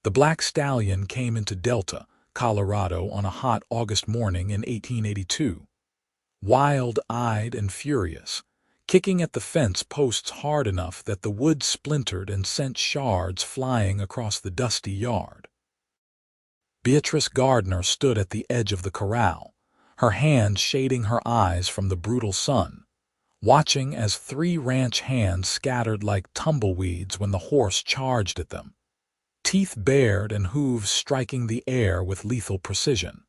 The Black Stallion came into Delta, Colorado on a hot August morning in 1882. Wild-eyed and furious, kicking at the fence posts hard enough that the wood splintered and sent shards flying across the dusty yard. Beatrice Gardner stood at the edge of the corral, her hand shading her eyes from the brutal sun, watching as 3 ranch hands scattered like tumbleweeds when the horse charged at them, teeth bared and hooves striking the air with lethal precision.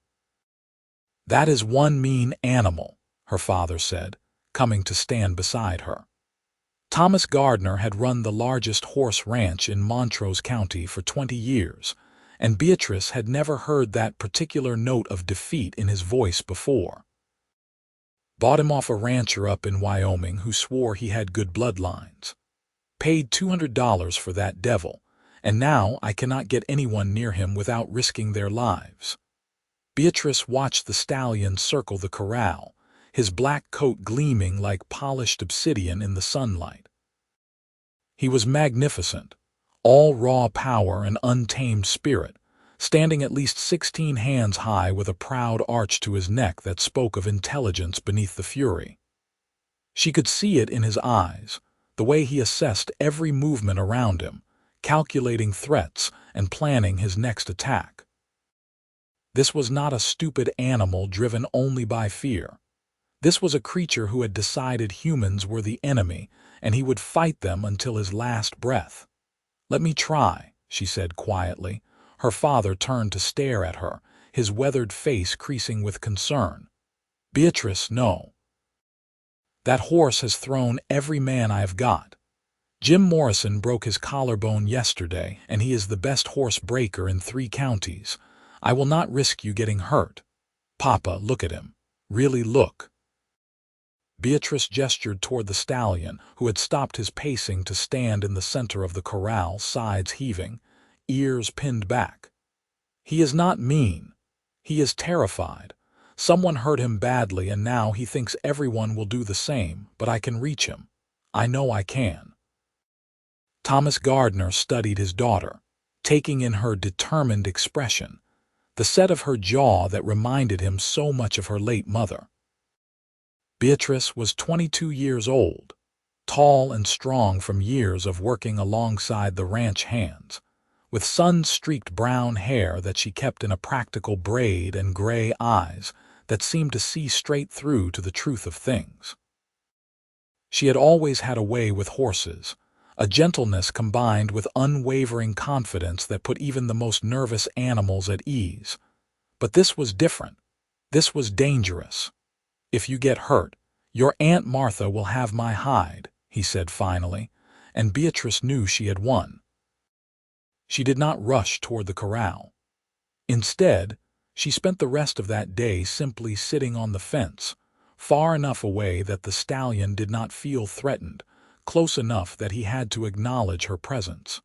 "That is one mean animal," her father said, coming to stand beside her. Thomas Gardner had run the largest horse ranch in Montrose County for 20 years, and Beatrice had never heard that particular note of defeat in his voice before. "Bought him off a rancher up in Wyoming who swore he had good bloodlines. Paid $200 for that devil, and now I cannot get anyone near him without risking their lives." Beatrice watched the stallion circle the corral, his black coat gleaming like polished obsidian in the sunlight. He was magnificent, all raw power and untamed spirit, standing at least 16 hands high with a proud arch to his neck that spoke of intelligence beneath the fury. She could see it in his eyes, the way he assessed every movement around him, calculating threats and planning his next attack. This was not a stupid animal driven only by fear. This was a creature who had decided humans were the enemy, and he would fight them until his last breath. "Let me try," she said quietly. Her father turned to stare at her, his weathered face creasing with concern. "Beatrice, no. That horse has thrown every man I have got. Jim Morrison broke his collarbone yesterday, and he is the best horse breaker in 3 counties. I will not risk you getting hurt. Papa, look at him. Really look." Beatrice gestured toward the stallion, who had stopped his pacing to stand in the center of the corral, sides heaving, ears pinned back. "He is not mean. He is terrified. Someone hurt him badly and now he thinks everyone will do the same, but I can reach him. I know I can." Thomas Gardner studied his daughter, taking in her determined expression, the set of her jaw that reminded him so much of her late mother. Beatrice was 22 years old, tall and strong from years of working alongside the ranch hands, with sun-streaked brown hair that she kept in a practical braid and gray eyes that seemed to see straight through to the truth of things. She had always had a way with horses, a gentleness combined with unwavering confidence that put even the most nervous animals at ease. But this was different. This was dangerous. "If you get hurt, your Aunt Martha will have my hide," he said finally, and Beatrice knew she had won. She did not rush toward the corral. Instead, she spent the rest of that day simply sitting on the fence, far enough away that the stallion did not feel threatened, close enough that he had to acknowledge her presence.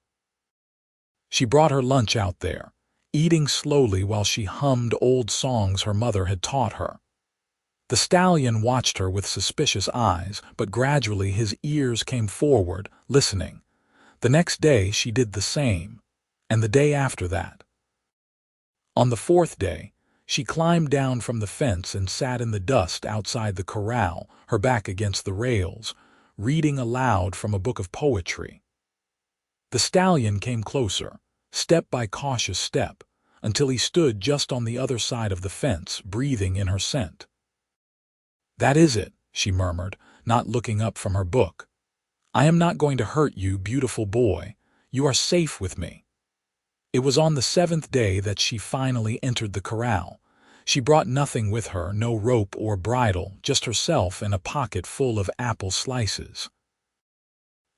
She brought her lunch out there, eating slowly while she hummed old songs her mother had taught her. The stallion watched her with suspicious eyes, but gradually his ears came forward, listening. The next day she did the same, and the day after that. On the 4th day, she climbed down from the fence and sat in the dust outside the corral, her back against the rails, reading aloud from a book of poetry. The stallion came closer, step by cautious step, until he stood just on the other side of the fence, breathing in her scent. "That is it," she murmured, not looking up from her book. "I am not going to hurt you, beautiful boy. You are safe with me." It was on the 7th day that she finally entered the corral. She brought nothing with her, no rope or bridle, just herself and a pocket full of apple slices.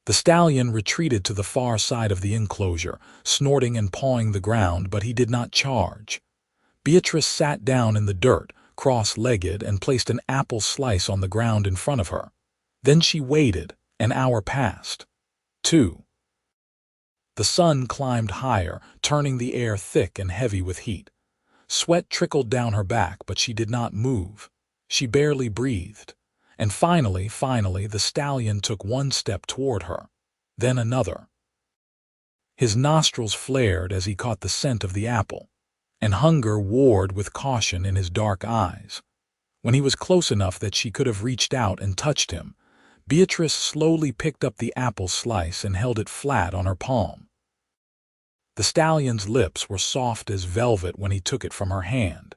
The stallion retreated to the far side of the enclosure, snorting and pawing the ground, but he did not charge. Beatrice sat down in the dirt, cross-legged, and placed an apple slice on the ground in front of her. Then she waited. An hour passed. 2. The sun climbed higher, turning the air thick and heavy with heat. Sweat trickled down her back, but she did not move. She barely breathed. And finally, the stallion took one step toward her, then another. His nostrils flared as he caught the scent of the apple, and hunger warred with caution in his dark eyes. When he was close enough that she could have reached out and touched him, Beatrice slowly picked up the apple slice and held it flat on her palm. The stallion's lips were soft as velvet when he took it from her hand,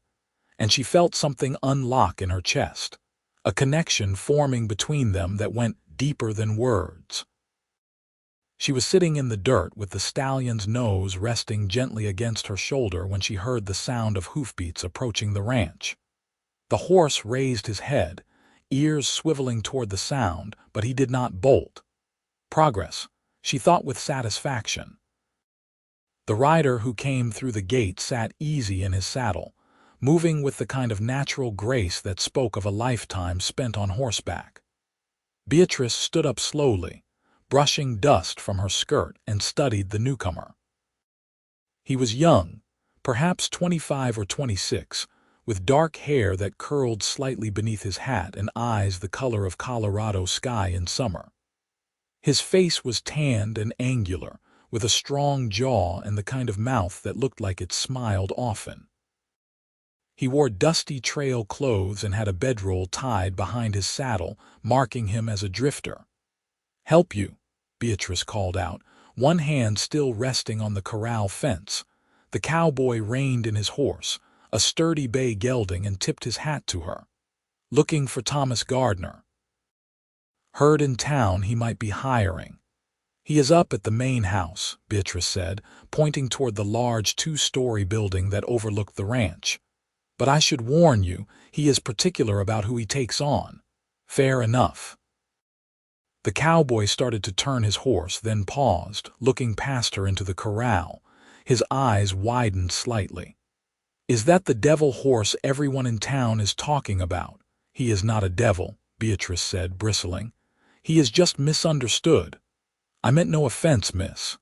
and she felt something unlock in her chest, a connection forming between them that went deeper than words. She was sitting in the dirt with the stallion's nose resting gently against her shoulder when she heard the sound of hoofbeats approaching the ranch. The horse raised his head, ears swiveling toward the sound, but he did not bolt. Progress, she thought with satisfaction. The rider who came through the gate sat easy in his saddle, moving with the kind of natural grace that spoke of a lifetime spent on horseback. Beatrice stood up slowly, brushing dust from her skirt, and studied the newcomer. He was young, perhaps 25 or 26, with dark hair that curled slightly beneath his hat and eyes the color of Colorado sky in summer. His face was tanned and angular, with a strong jaw and the kind of mouth that looked like it smiled often. He wore dusty trail clothes and had a bedroll tied behind his saddle, marking him as a drifter. "Help you," Beatrice called out, one hand still resting on the corral fence. The cowboy reined in his horse, a sturdy bay gelding, and tipped his hat to her. "Looking for Thomas Gardner. Heard in town he might be hiring." "He is up at the main house," Beatrice said, pointing toward the large two-story building that overlooked the ranch. "But I should warn you, he is particular about who he takes on." "Fair enough." The cowboy started to turn his horse, then paused, looking past her into the corral. His eyes widened slightly. "Is that the devil horse everyone in town is talking about?" "He is not a devil," Beatrice said, bristling. "He is just misunderstood." "I meant no offense, miss."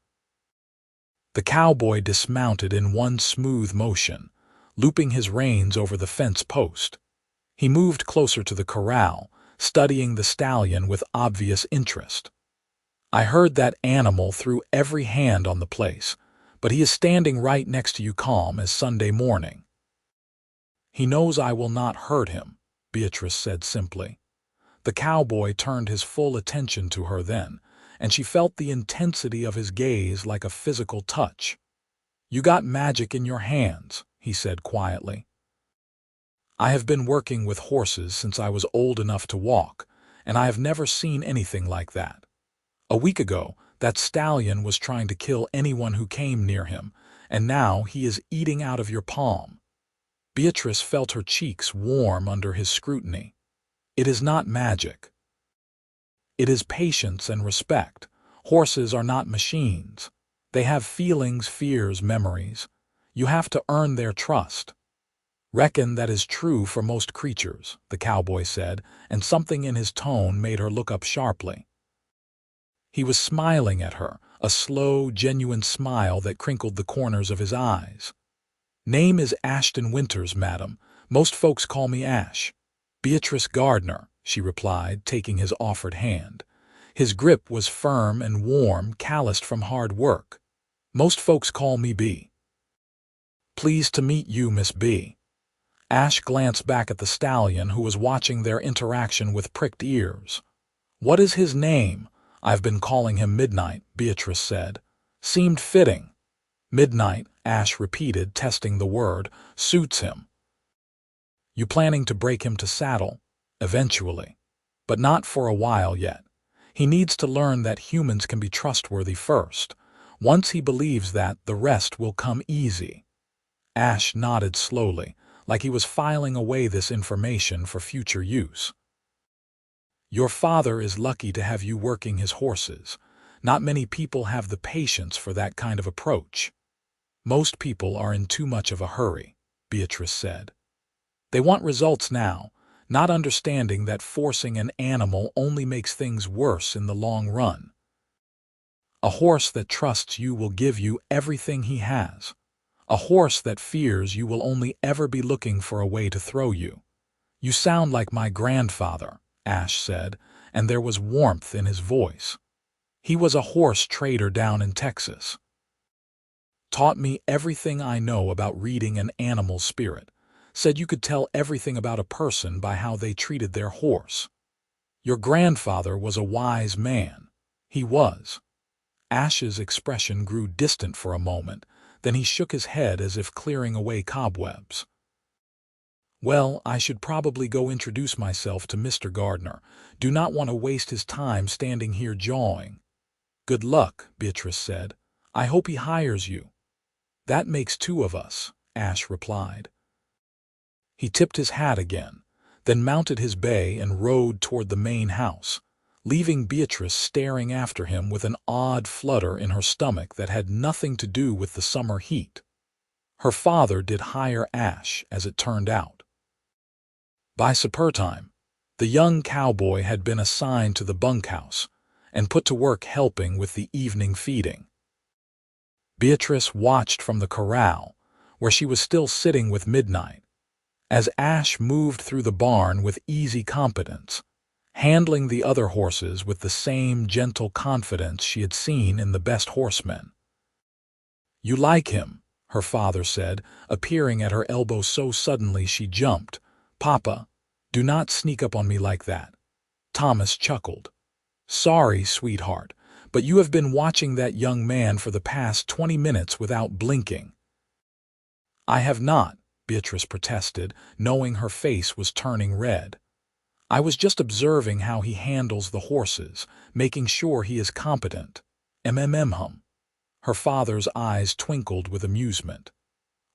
The cowboy dismounted in one smooth motion, looping his reins over the fence post. He moved closer to the corral, studying the stallion with obvious interest. "I heard that animal threw every hand on the place, but he is standing right next to you calm as Sunday morning." "He knows I will not hurt him," Beatrice said simply. The cowboy turned his full attention to her then, and she felt the intensity of his gaze like a physical touch. "You got magic in your hands," he said quietly. "I have been working with horses since I was old enough to walk, and I have never seen anything like that. A week ago, that stallion was trying to kill anyone who came near him, and now he is eating out of your palm." Beatrice felt her cheeks warm under his scrutiny. "It is not magic. It is patience and respect. Horses are not machines. They have feelings, fears, memories. You have to earn their trust." "Reckon that is true for most creatures," the cowboy said, and something in his tone made her look up sharply. He was smiling at her, a slow, genuine smile that crinkled the corners of his eyes. "Name is Ashton Winters, madam. Most folks call me Ash." "Beatrice Gardner," she replied, taking his offered hand. His grip was firm and warm, calloused from hard work. "Most folks call me B." "Pleased to meet you, Miss B." Ash glanced back at the stallion, who was watching their interaction with pricked ears. "What is his name?" "I've been calling him Midnight," Beatrice said. "Seemed fitting." "Midnight," Ash repeated, testing the word, "suits him." "You planning to break him to saddle?" "Eventually. But not for a while yet. He needs to learn that humans can be trustworthy first. Once he believes that, the rest will come easy." Ash nodded slowly, like he was filing away this information for future use. "Your father is lucky to have you working his horses. Not many people have the patience for that kind of approach." "Most people are in too much of a hurry," Beatrice said. "They want results now, not understanding that forcing an animal only makes things worse in the long run. A horse that trusts you will give you everything he has. A horse that fears you will only ever be looking for a way to throw you." "You sound like my grandfather," Ash said, and there was warmth in his voice. "He was a horse trader down in Texas." Taught me everything I know about reading an animal's spirit. Said you could tell everything about a person by how they treated their horse. Your grandfather was a wise man. He was. Ash's expression grew distant for a moment, then he shook his head as if clearing away cobwebs. Well, I should probably go introduce myself to Mr. Gardner. Do not want to waste his time standing here jawing. Good luck, Beatrice said. I hope he hires you. That makes two of us, Ash replied. He tipped his hat again, then mounted his bay and rode toward the main house, leaving Beatrice staring after him with an odd flutter in her stomach that had nothing to do with the summer heat. Her father did hire Ash, as it turned out. By supper time, the young cowboy had been assigned to the bunkhouse and put to work helping with the evening feeding. Beatrice watched from the corral, where she was still sitting with Midnight, as Ash moved through the barn with easy competence, handling the other horses with the same gentle confidence she had seen in the best horsemen. You like him, her father said, appearing at her elbow so suddenly she jumped. Papa, do not sneak up on me like that. Thomas chuckled. Sorry, sweetheart, but you have been watching that young man for the past 20 minutes without blinking. I have not, Beatrice protested, knowing her face was turning red. I was just observing how he handles the horses, making sure he is competent. Hum. Her father's eyes twinkled with amusement.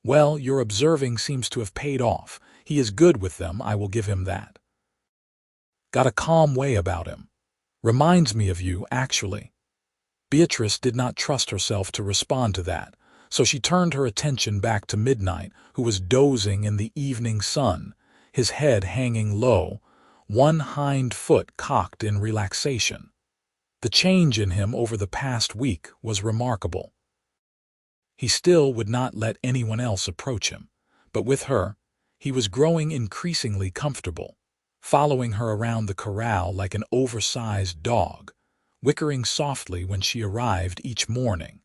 Well, your observing seems to have paid off. He is good with them, I will give him that. Got a calm way about him. Reminds me of you, actually. Beatrice did not trust herself to respond to that, so she turned her attention back to Midnight, who was dozing in the evening sun, his head hanging low, one hind foot cocked in relaxation. The change in him over the past week was remarkable. He still would not let anyone else approach him, but with her, he was growing increasingly comfortable, following her around the corral like an oversized dog, whickering softly when she arrived each morning.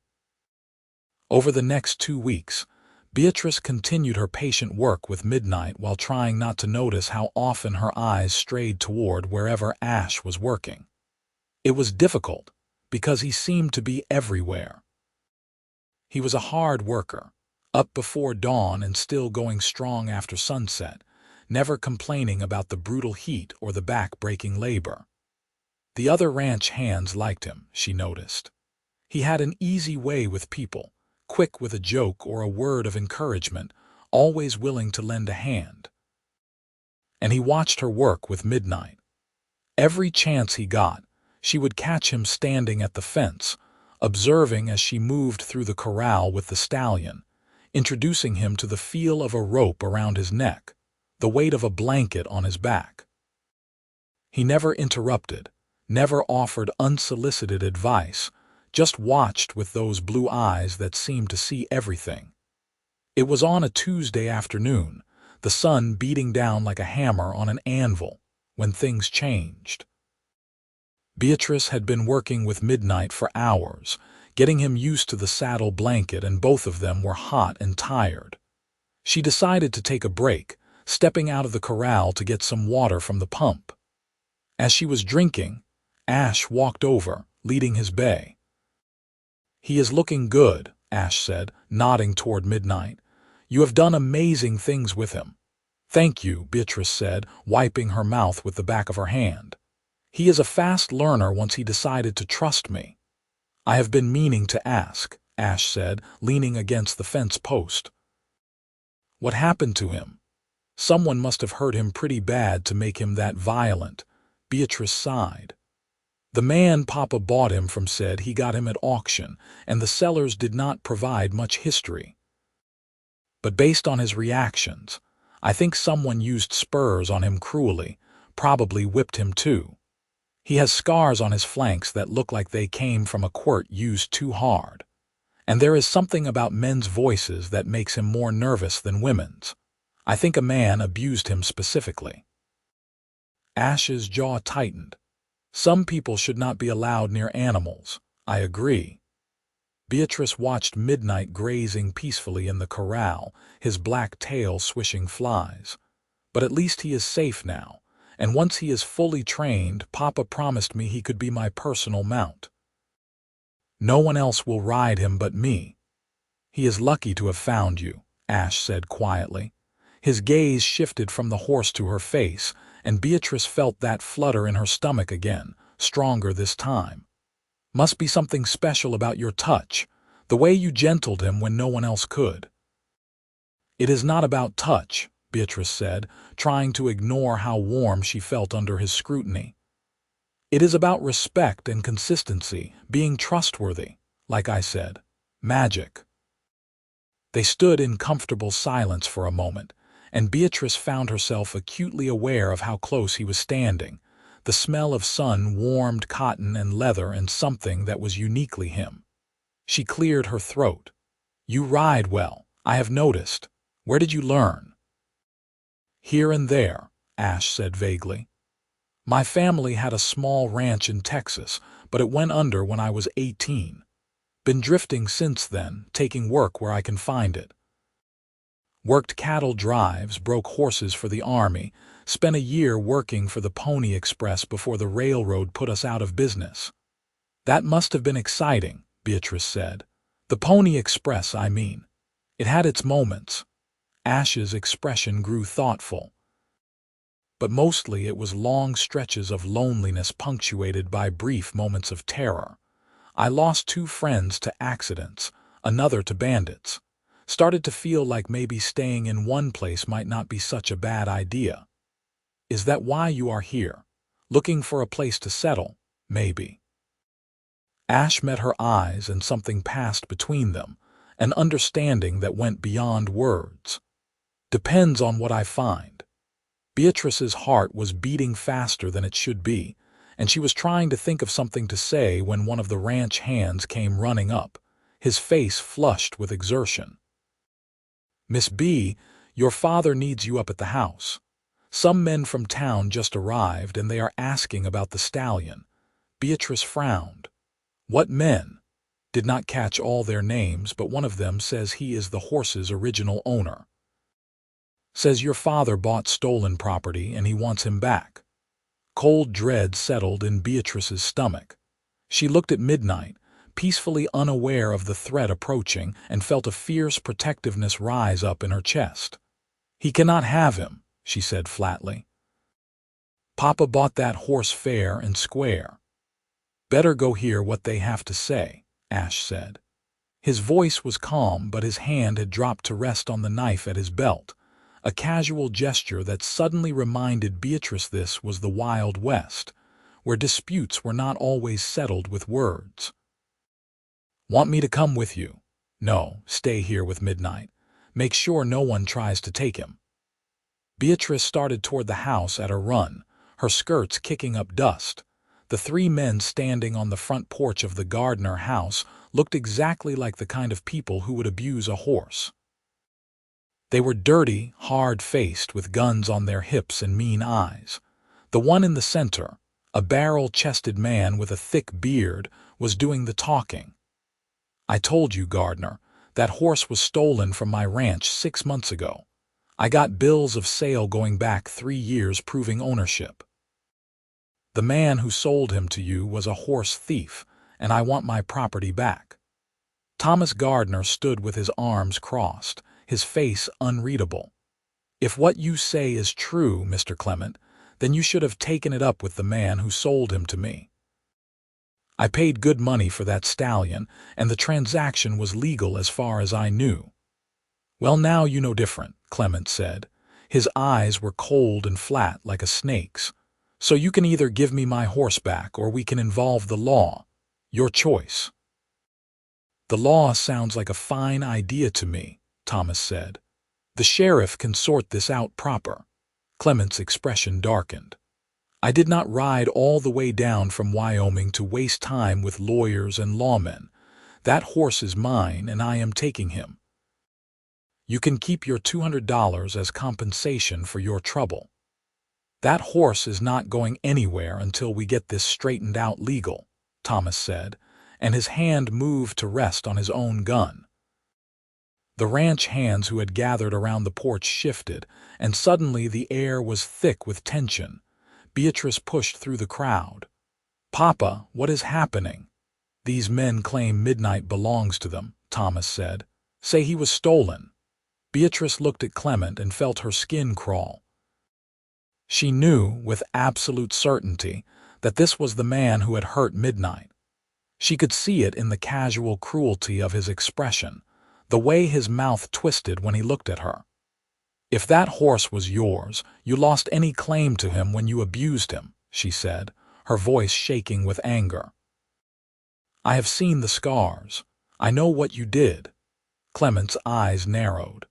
Over the next 2 weeks, Beatrice continued her patient work with Midnight while trying not to notice how often her eyes strayed toward wherever Ash was working. It was difficult, because he seemed to be everywhere. He was a hard worker, up before dawn and still going strong after sunset, never complaining about the brutal heat or the back-breaking labor. The other ranch hands liked him, she noticed. He had an easy way with people, quick with a joke or a word of encouragement, always willing to lend a hand. And he watched her work with Midnight. Every chance he got, she would catch him standing at the fence, observing as she moved through the corral with the stallion, introducing him to the feel of a rope around his neck, the weight of a blanket on his back. He never interrupted, never offered unsolicited advice, just watched with those blue eyes that seemed to see everything. It was on a Tuesday afternoon, the sun beating down like a hammer on an anvil, when things changed. Beatrice had been working with Midnight for hours, getting him used to the saddle blanket, and both of them were hot and tired. She decided to take a break, stepping out of the corral to get some water from the pump. As she was drinking, Ash walked over, leading his bay. He is looking good, Ash said, nodding toward Midnight. You have done amazing things with him. Thank you, Beatrice said, wiping her mouth with the back of her hand. He is a fast learner once he decided to trust me. I have been meaning to ask, Ash said, leaning against the fence post. What happened to him? Someone must have hurt him pretty bad to make him that violent, Beatrice sighed. The man Papa bought him from said he got him at auction, and the sellers did not provide much history. But based on his reactions, I think someone used spurs on him cruelly, probably whipped him too. He has scars on his flanks that look like they came from a quirt used too hard. And there is something about men's voices that makes him more nervous than women's. I think a man abused him specifically. Ash's jaw tightened. Some people should not be allowed near animals. I agree. Beatrice watched Midnight grazing peacefully in the corral, his black tail swishing flies. But at least he is safe now, and once he is fully trained, Papa promised me he could be my personal mount. No one else will ride him but me. He is lucky to have found you, Ash said quietly. His gaze shifted from the horse to her face, and Beatrice felt that flutter in her stomach again, stronger this time. Must be something special about your touch, the way you gentled him when no one else could. It is not about touch, Beatrice said, trying to ignore how warm she felt under his scrutiny. It is about respect and consistency, being trustworthy, like I said. Magic. They stood in comfortable silence for a moment, and Beatrice found herself acutely aware of how close he was standing, the smell of sun-warmed cotton and leather and something that was uniquely him. She cleared her throat. You ride well, I have noticed. Where did you learn? Here and there, Ash said vaguely. My family had a small ranch in Texas, but it went under when I was 18. Been drifting since then, taking work where I can find it. Worked cattle drives, broke horses for the army, spent a year working for the Pony Express before the railroad put us out of business. That must have been exciting, Beatrice said. The Pony Express, I mean. It had its moments. Ash's expression grew thoughtful. But mostly it was long stretches of loneliness punctuated by brief moments of terror. I lost 2 friends to accidents, another to bandits. Started to feel like maybe staying in one place might not be such a bad idea. Is that why you are here? Looking for a place to settle, maybe? Ash met her eyes and something passed between them, an understanding that went beyond words. Depends on what I find. Beatrice's heart was beating faster than it should be, and she was trying to think of something to say when one of the ranch hands came running up, his face flushed with exertion. Miss B, your father needs you up at the house. Some men from town just arrived and they are asking about the Stallion. Beatrice frowned. What men? Did not catch all their names, but one of them says he is the horse's original owner. Says your father bought stolen property and he wants him back. Cold dread settled in Beatrice's stomach. She looked at Midnight, peacefully unaware of the threat approaching, and felt a fierce protectiveness rise up in her chest. He cannot have him, she said flatly. Papa bought that horse fair and square. Better go hear what they have to say, Ash said. His voice was calm, but his hand had dropped to rest on the knife at his belt, a casual gesture that suddenly reminded Beatrice this was the Wild West, where disputes were not always settled with words. Want me to come with you? No, stay here with Midnight. Make sure no one tries to take him. Beatrice started toward the house at a run, her skirts kicking up dust. The 3 men standing on the front porch of the Gardner house looked exactly like the kind of people who would abuse a horse. They were dirty, hard-faced, with guns on their hips and mean eyes. The one in the center, a barrel-chested man with a thick beard, was doing the talking. I told you, Gardner, that horse was stolen from my ranch 6 months ago. I got bills of sale going back 3 years proving ownership. The man who sold him to you was a horse thief, and I want my property back. Thomas Gardner stood with his arms crossed, his face unreadable. If what you say is true, Mr. Clement, then you should have taken it up with the man who sold him to me. I paid good money for that stallion, and the transaction was legal as far as I knew. Well, now you know different, Clement said. His eyes were cold and flat like a snake's. So you can either give me my horse back or we can involve the law. Your choice. The law sounds like a fine idea to me, Thomas said. The sheriff can sort this out proper. Clement's expression darkened. I did not ride all the way down from Wyoming to waste time with lawyers and lawmen. That horse is mine and I am taking him. You can keep your $200 as compensation for your trouble. That horse is not going anywhere until we get this straightened out legal, Thomas said, and his hand moved to rest on his own gun. The ranch hands who had gathered around the porch shifted, and suddenly the air was thick with tension. Beatrice pushed through the crowd. "Papa, what is happening?" "These men claim Midnight belongs to them," Thomas said. "Say he was stolen." Beatrice looked at Clement and felt her skin crawl. She knew, with absolute certainty, that this was the man who had hurt Midnight. She could see it in the casual cruelty of his expression, the way his mouth twisted when he looked at her. "If that horse was yours, you lost any claim to him when you abused him," she said, her voice shaking with anger. "I have seen the scars. I know what you did." Clement's eyes narrowed.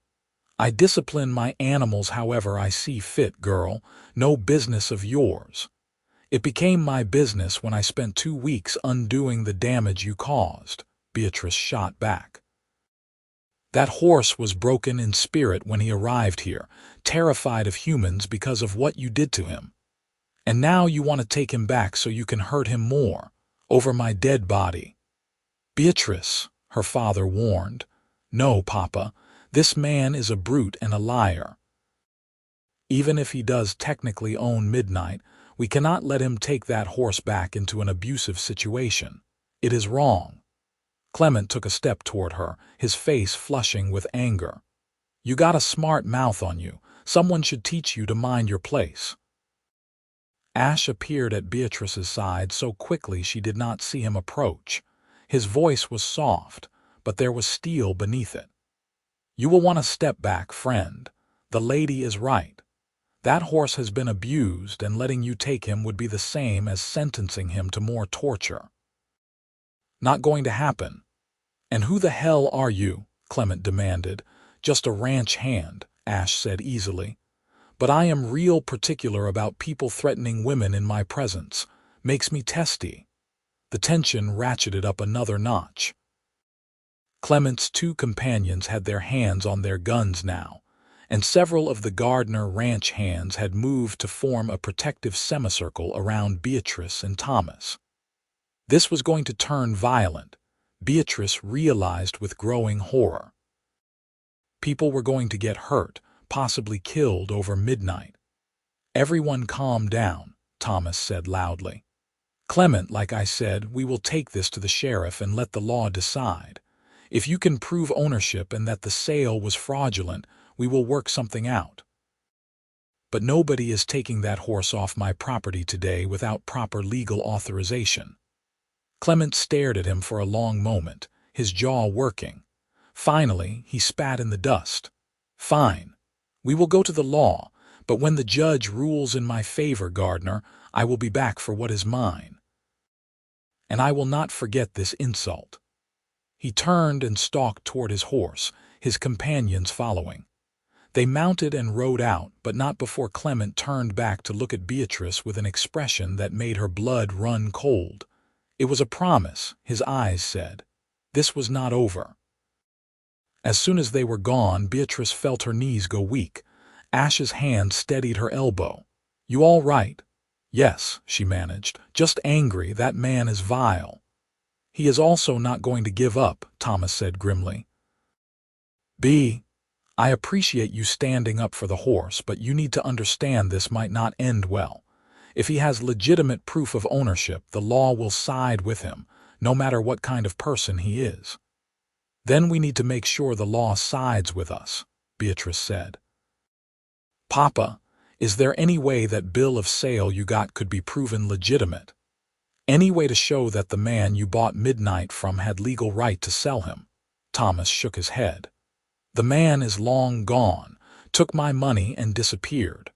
"I discipline my animals however I see fit, girl. No business of yours. It became my business when I spent 2 weeks undoing the damage you caused," Beatrice shot back. "That horse was broken in spirit when he arrived here, terrified of humans because of what you did to him. And now you want to take him back so you can hurt him more, over my dead body." "Beatrice," her father warned. "No, Papa, this man is a brute and a liar. Even if he does technically own Midnight, we cannot let him take that horse back into an abusive situation. It is wrong." Clement took a step toward her, his face flushing with anger. "You got a smart mouth on you. Someone should teach you to mind your place." Ash appeared at Beatrice's side so quickly she did not see him approach. His voice was soft, but there was steel beneath it. "You will want to step back, friend. The lady is right. That horse has been abused, and letting you take him would be the same as sentencing him to more torture." "Not going to happen." "And who the hell are you?" Clement demanded. "Just a ranch hand," Ash said easily. "But I am real particular about people threatening women in my presence. Makes me testy." The tension ratcheted up another notch. Clement's 2 companions had their hands on their guns now, and several of the Gardner ranch hands had moved to form a protective semicircle around Beatrice and Thomas. This was going to turn violent, Beatrice realized with growing horror. People were going to get hurt, possibly killed over Midnight. "Everyone calm down," Thomas said loudly. "Clement, like I said, we will take this to the sheriff and let the law decide. If you can prove ownership and that the sale was fraudulent, we will work something out. But nobody is taking that horse off my property today without proper legal authorization." Clement stared at him for a long moment, his jaw working. Finally, he spat in the dust. "Fine. We will go to the law, but when the judge rules in my favor, Gardner, I will be back for what is mine. And I will not forget this insult." He turned and stalked toward his horse, his companions following. They mounted and rode out, but not before Clement turned back to look at Beatrice with an expression that made her blood run cold. It was a promise, his eyes said. This was not over. As soon as they were gone, Beatrice felt her knees go weak. Ash's hand steadied her elbow. "You all right?" "Yes," she managed. "Just angry. That man is vile." "He is also not going to give up," Thomas said grimly. I appreciate you standing up for the horse, but you need to understand this might not end well. If he has legitimate proof of ownership, the law will side with him, no matter what kind of person he is." "Then we need to make sure the law sides with us," Beatrice said. "Papa, is there any way that bill of sale you got could be proven legitimate? Any way to show that the man you bought Midnight from had legal right to sell him?" Thomas shook his head. "The man is long gone, took my money and disappeared.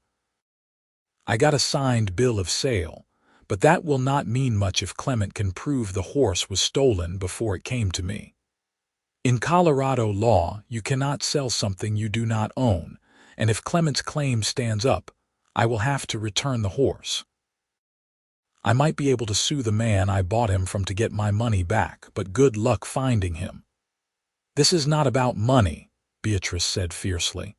I got a signed bill of sale, but that will not mean much if Clement can prove the horse was stolen before it came to me. In Colorado law, you cannot sell something you do not own, and if Clement's claim stands up, I will have to return the horse. I might be able to sue the man I bought him from to get my money back, but good luck finding him." "This is not about money," Beatrice said fiercely.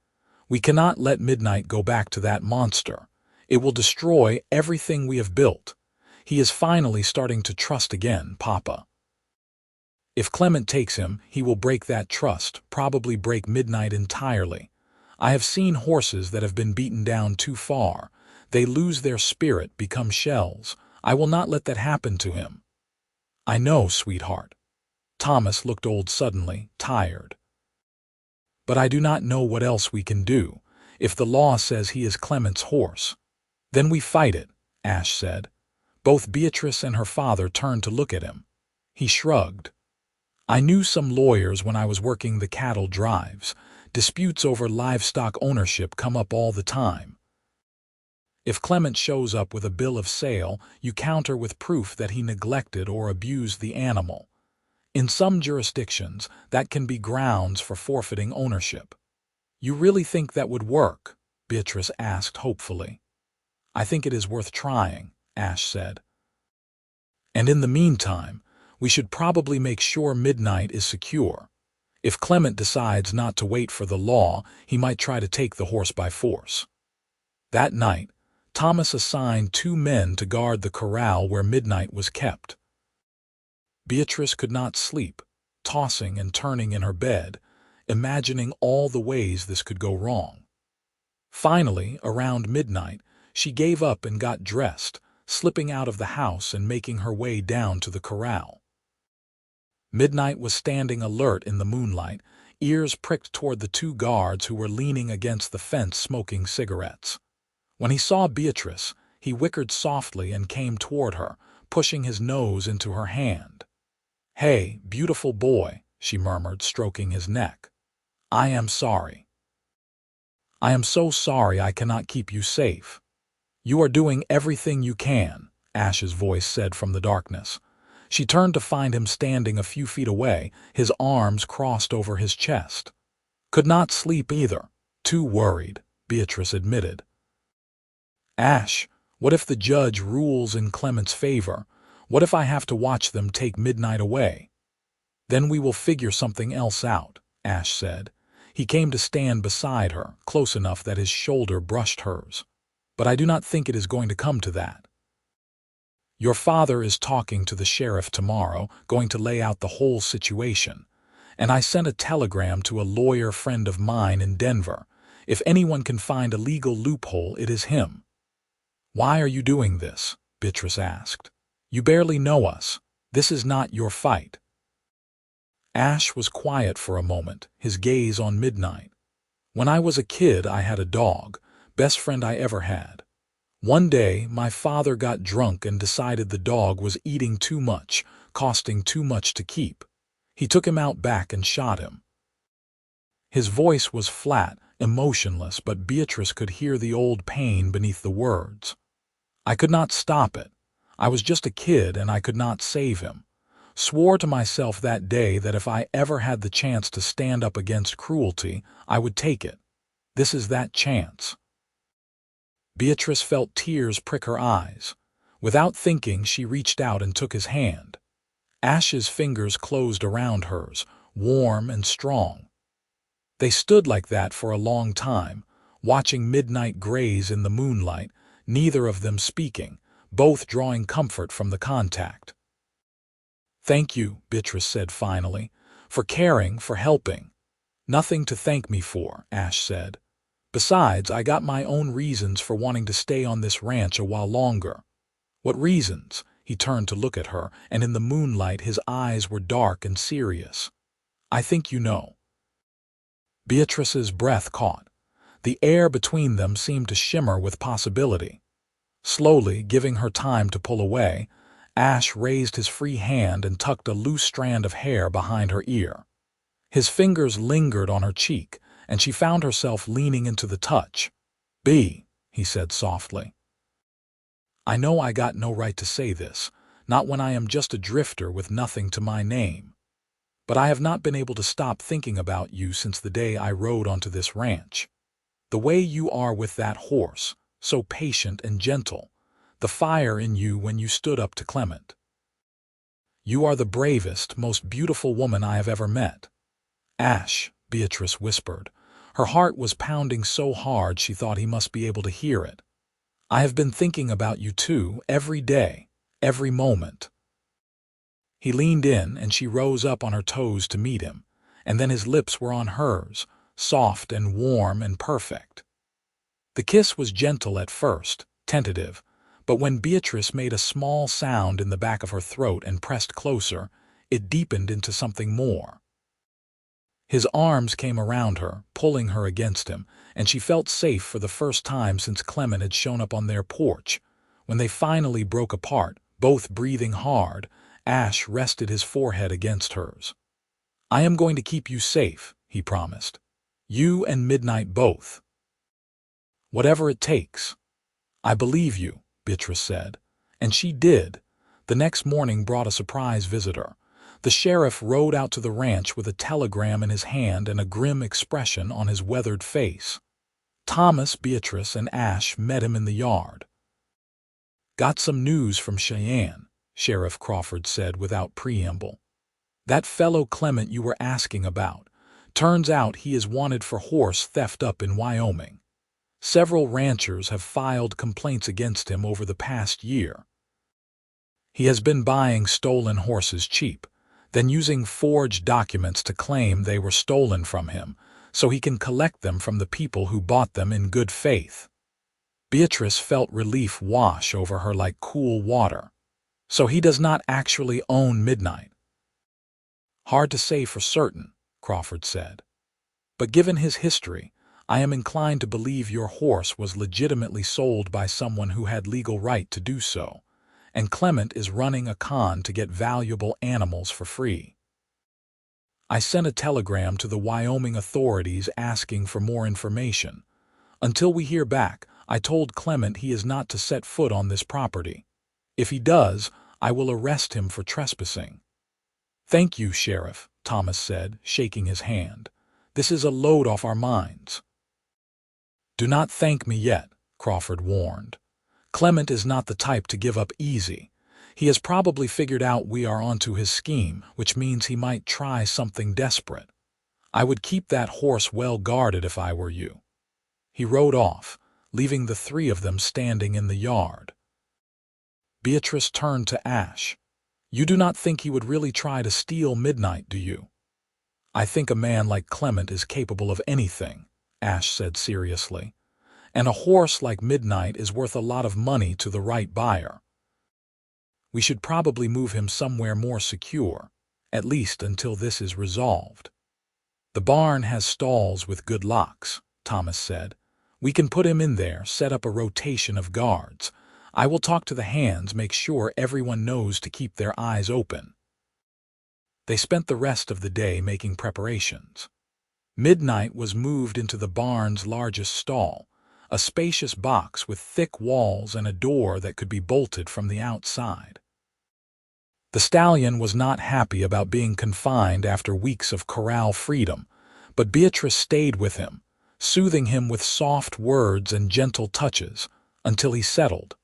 "We cannot let Midnight go back to that monster. It will destroy everything we have built. He is finally starting to trust again, Papa." If Clement takes him, he will break that trust, probably break Midnight entirely. I have seen horses that have been beaten down too far. They lose their spirit, become shells. I will not let that happen to him." "I know, sweetheart." Thomas looked old suddenly, tired. "But I do not know what else we can do. If the law says he is Clement's horse." "Then we fight it," Ash said. Both Beatrice and her father turned to look at him. He shrugged. "I knew some lawyers when I was working the cattle drives. Disputes over livestock ownership come up all the time. If Clement shows up with a bill of sale, you counter with proof that he neglected or abused the animal. In some jurisdictions, that can be grounds for forfeiting ownership." "You really think that would work?" Beatrice asked hopefully. "I think it is worth trying," Ash said. "And in the meantime, we should probably make sure Midnight is secure. If Clement decides not to wait for the law, he might try to take the horse by force." That night, Thomas assigned 2 men to guard the corral where Midnight was kept. Beatrice could not sleep, tossing and turning in her bed, imagining all the ways this could go wrong. Finally, around midnight, she gave up and got dressed, slipping out of the house and making her way down to the corral. Midnight was standing alert in the moonlight, ears pricked toward the 2 guards who were leaning against the fence smoking cigarettes. When he saw Beatrice, he whickered softly and came toward her, pushing his nose into her hand. "Hey, beautiful boy," she murmured, stroking his neck. "I am sorry. I am so sorry I cannot keep you safe." "You are doing everything you can," Ash's voice said from the darkness. She turned to find him standing a few feet away, his arms crossed over his chest. "Could not sleep either. Too worried," Beatrice admitted. "Ash, what if the judge rules in Clement's favor? What if I have to watch them take Midnight away?" "Then we will figure something else out," Ash said. He came to stand beside her, close enough that his shoulder brushed hers. "But I do not think it is going to come to that. Your father is talking to the sheriff tomorrow, going to lay out the whole situation. And I sent a telegram to a lawyer friend of mine in Denver. If anyone can find a legal loophole, it is him." "Why are you doing this?" Beatrice asked. "You barely know us. This is not your fight." Ash was quiet for a moment, his gaze on Midnight. "When I was a kid, I had a dog, best friend I ever had. One day, my father got drunk and decided the dog was eating too much, costing too much to keep. He took him out back and shot him." His voice was flat, emotionless, but Beatrice could hear the old pain beneath the words. "I could not stop it. I was just a kid and I could not save him. Swore to myself that day that if I ever had the chance to stand up against cruelty, I would take it. This is that chance." Beatrice felt tears prick her eyes. Without thinking, she reached out and took his hand. Ash's fingers closed around hers, warm and strong. They stood like that for a long time, watching Midnight graze in the moonlight, neither of them speaking, both drawing comfort from the contact. "Thank you," Beatrice said finally, "for caring, for helping." "Nothing to thank me for," Ash said. "Besides, I got my own reasons for wanting to stay on this ranch a while longer." "What reasons?" He turned to look at her, and in the moonlight his eyes were dark and serious. "I think you know." Beatrice's breath caught. The air between them seemed to shimmer with possibility. Slowly, giving her time to pull away, Ash raised his free hand and tucked a loose strand of hair behind her ear. His fingers lingered on her cheek, and she found herself leaning into the touch. "B," he said softly. "I know I got no right to say this, not when I am just a drifter with nothing to my name. But I have not been able to stop thinking about you since the day I rode onto this ranch. The way you are with that horse, so patient and gentle. The fire in you when you stood up to Clement. You are the bravest, most beautiful woman I have ever met." "Ash," Beatrice whispered. Her heart was pounding so hard she thought he must be able to hear it. "I have been thinking about you too, every day, every moment." He leaned in, and she rose up on her toes to meet him, and then his lips were on hers, soft and warm and perfect. The kiss was gentle at first, tentative, but when Beatrice made a small sound in the back of her throat and pressed closer, it deepened into something more. His arms came around her, pulling her against him, and she felt safe for the first time since Clement had shown up on their porch. When they finally broke apart, both breathing hard, Ash rested his forehead against hers. "I am going to keep you safe," he promised. "You and Midnight both. Whatever it takes." "I believe you," Beatrice said. And she did. The next morning brought a surprise visitor. The sheriff rode out to the ranch with a telegram in his hand and a grim expression on his weathered face. Thomas, Beatrice, and Ash met him in the yard. "Got some news from Cheyenne," Sheriff Crawford said without preamble. "That fellow Clement you were asking about. Turns out he is wanted for horse theft up in Wyoming. Several ranchers have filed complaints against him over the past year. He has been buying stolen horses cheap, then using forged documents to claim they were stolen from him, so he can collect them from the people who bought them in good faith." Beatrice felt relief wash over her like cool water. "So he does not actually own Midnight?" "Hard to say for certain," Crawford said. "But given his history, I am inclined to believe your horse was legitimately sold by someone who had legal right to do so, and Clement is running a con to get valuable animals for free. I sent a telegram to the Wyoming authorities asking for more information. Until we hear back, I told Clement he is not to set foot on this property. If he does, I will arrest him for trespassing." "Thank you, Sheriff," Thomas said, shaking his hand. "This is a load off our minds." "Do not thank me yet," Crawford warned. "Clement is not the type to give up easy. He has probably figured out we are onto his scheme, which means he might try something desperate. I would keep that horse well guarded if I were you." He rode off, leaving the three of them standing in the yard. Beatrice turned to Ash. "You do not think he would really try to steal Midnight, do you?" "I think a man like Clement is capable of anything," Ash said seriously. "And a horse like Midnight is worth a lot of money to the right buyer. We should probably move him somewhere more secure, at least until this is resolved." "The barn has stalls with good locks," Thomas said. "We can put him in there, set up a rotation of guards. I will talk to the hands, make sure everyone knows to keep their eyes open." They spent the rest of the day making preparations. Midnight was moved into the barn's largest stall, a spacious box with thick walls and a door that could be bolted from the outside. The Stallion was not happy about being confined after weeks of corral freedom, but Beatrice stayed with him, soothing him with soft words and gentle touches until he settled.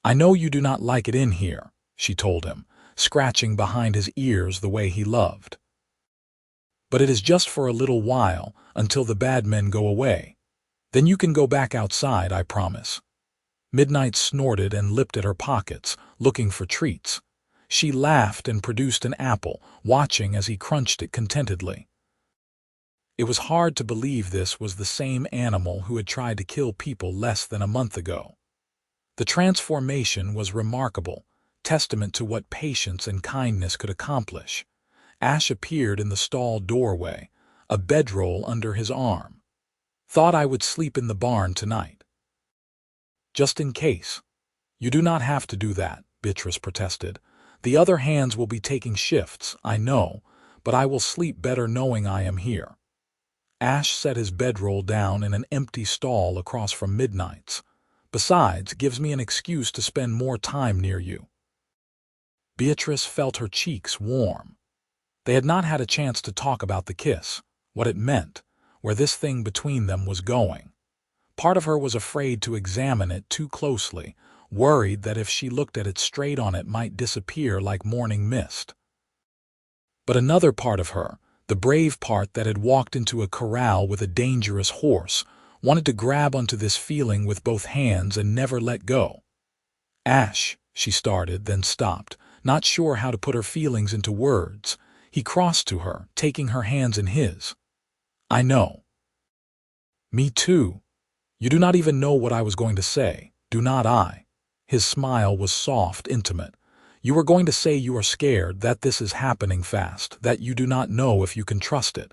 "I know you do not like it in here," she told him, scratching behind his ears the way he loved. "But it is just for a little while, until the bad men go away. Then you can go back outside, I promise." Midnight snorted and lipped at her pockets, looking for treats. She laughed and produced an apple, watching as he crunched it contentedly. It was hard to believe this was the same animal who had tried to kill people less than a month ago. The transformation was remarkable, testament to what patience and kindness could accomplish. Ash appeared in the stall doorway, a bedroll under his arm. "Thought I would sleep in the barn tonight." "Just in case." "You do not have to do that," Beatrice protested. "The other hands will be taking shifts, I know, but I will sleep better knowing I am here." Ash set his bedroll down in an empty stall across from Midnight's. "Besides, gives me an excuse to spend more time near you." Beatrice felt her cheeks warm. They had not had a chance to talk about the kiss, what it meant, where this thing between them was going. Part of her was afraid to examine it too closely, worried that if she looked at it straight on it might disappear like morning mist. But another part of her, the brave part that had walked into a corral with a dangerous horse, wanted to grab onto this feeling with both hands and never let go. "Ash," she started, then stopped, not sure how to put her feelings into words. He crossed to her, taking her hands in his. I know. Me too. You do not even know what I was going to say, do not I? His smile was soft, intimate. You were going to say you are scared, that this is happening fast, that you do not know if you can trust it.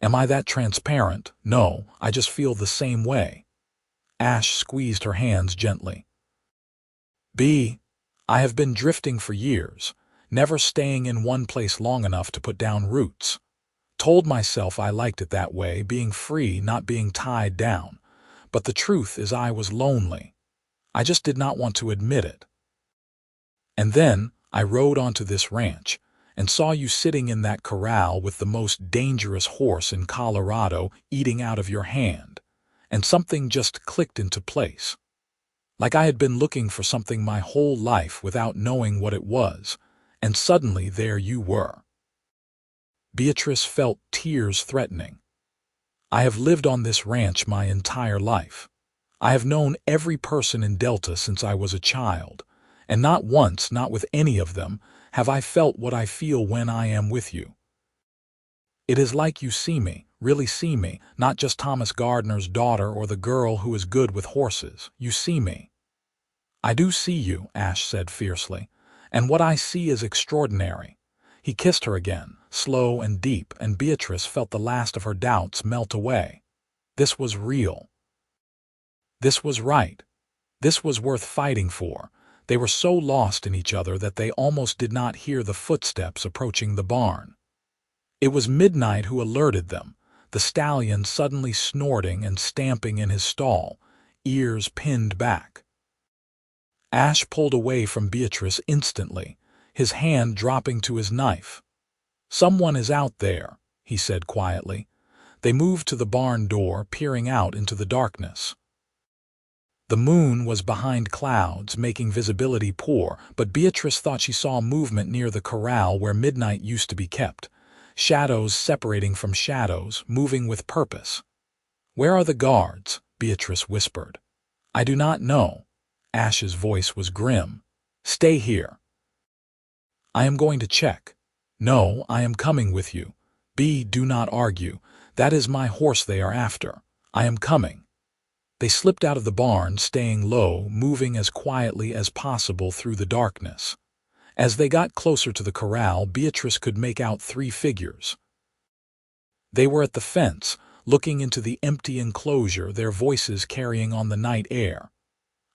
Am I that transparent? No, I just feel the same way. Ash squeezed her hands gently. I have been drifting for years, never staying in one place long enough to put down roots. Told myself I liked it that way, being free, not being tied down. But the truth is I was lonely. I just did not want to admit it. And then I rode onto this ranch and saw you sitting in that corral with the most dangerous horse in Colorado eating out of your hand, and something just clicked into place. Like I had been looking for something my whole life without knowing what it was, and suddenly there you were. Beatrice felt tears threatening. I have lived on this ranch my entire life. I have known every person in Delta since I was a child, and not once, not with any of them, have I felt what I feel when I am with you. It is like you see me, really see me, not just Thomas Gardner's daughter or the girl who is good with horses. You see me. I do see you, Ash said fiercely, and what I see is extraordinary. He kissed her again, slow and deep, and Beatrice felt the last of her doubts melt away. This was real. This was right. This was worth fighting for. They were so lost in each other that they almost did not hear the footsteps approaching the barn. It was Midnight who alerted them, the stallion suddenly snorting and stamping in his stall, ears pinned back. Ash pulled away from Beatrice instantly, his hand dropping to his knife. Someone is out there, he said quietly. They moved to the barn door, peering out into the darkness. The moon was behind clouds, making visibility poor, but Beatrice thought she saw movement near the corral where Midnight used to be kept. Shadows separating from shadows, moving with purpose. Where are the guards? Beatrice whispered. I do not know. Ash's voice was grim. Stay here. I am going to check. No, I am coming with you. Do not argue. That is my horse they are after. I am coming. They slipped out of the barn, staying low, moving as quietly as possible through the darkness. As they got closer to the corral, Beatrice could make out 3 figures. They were at the fence, looking into the empty enclosure, their voices carrying on the night air.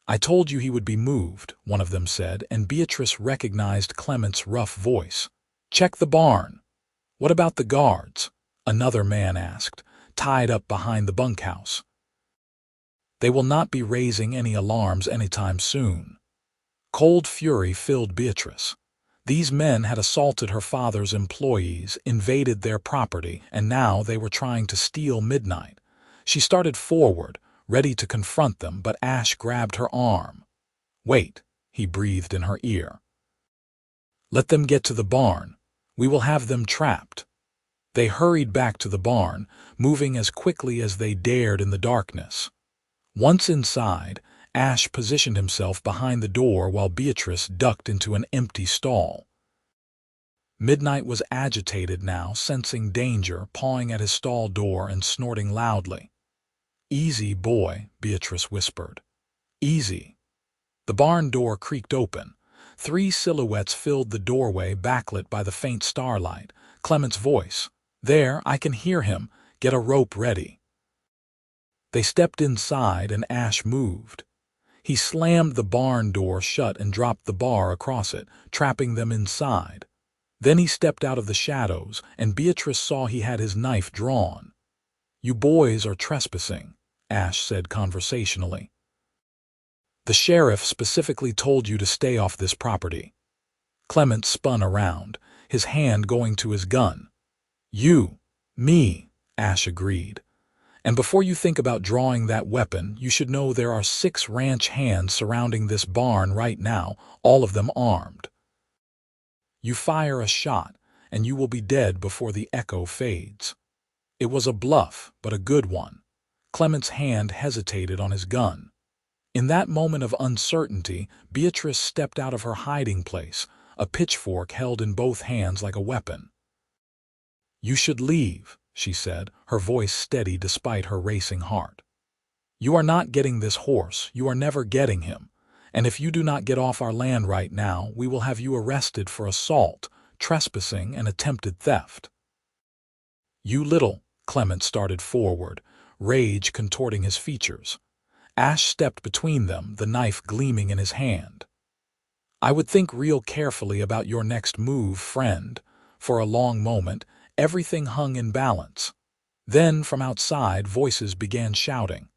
I told you he would be moved, one of them said, and Beatrice recognized Clement's rough voice. Check the barn. What about the guards? Another man asked, tied up behind the bunkhouse. They will not be raising any alarms anytime soon. Cold fury filled Beatrice. These men had assaulted her father's employees, invaded their property, and now they were trying to steal Midnight. She started forward, ready to confront them, but Ash grabbed her arm. Wait, he breathed in her ear. Let them get to the barn. We will have them trapped. They hurried back to the barn, moving as quickly as they dared in the darkness. Once inside, Ash positioned himself behind the door while Beatrice ducked into an empty stall. Midnight was agitated now, sensing danger, pawing at his stall door and snorting loudly. Easy, boy, Beatrice whispered. Easy. The barn door creaked open. 3 silhouettes filled the doorway, backlit by the faint starlight. Clement's voice. There, I can hear him. Get a rope ready. They stepped inside and Ash moved. He slammed the barn door shut and dropped the bar across it, trapping them inside. Then he stepped out of the shadows, and Beatrice saw he had his knife drawn. You boys are trespassing, Ash said conversationally. The sheriff specifically told you to stay off this property. Clement spun around, his hand going to his gun. Me, Ash agreed. And before you think about drawing that weapon, you should know there are 6 ranch hands surrounding this barn right now, all of them armed. You fire a shot, and you will be dead before the echo fades. It was a bluff, but a good one. Clement's hand hesitated on his gun. In that moment of uncertainty, Beatrice stepped out of her hiding place, a pitchfork held in both hands like a weapon. "You should leave," she said, her voice steady despite her racing heart. "You are not getting this horse, you are never getting him, and if you do not get off our land right now, we will have you arrested for assault, trespassing, and attempted theft." "You little—" Clement started forward, rage contorting his features. Ash stepped between them, the knife gleaming in his hand. "I would think real carefully about your next move, friend." For a long moment, everything hung in balance. Then, from outside, voices began shouting.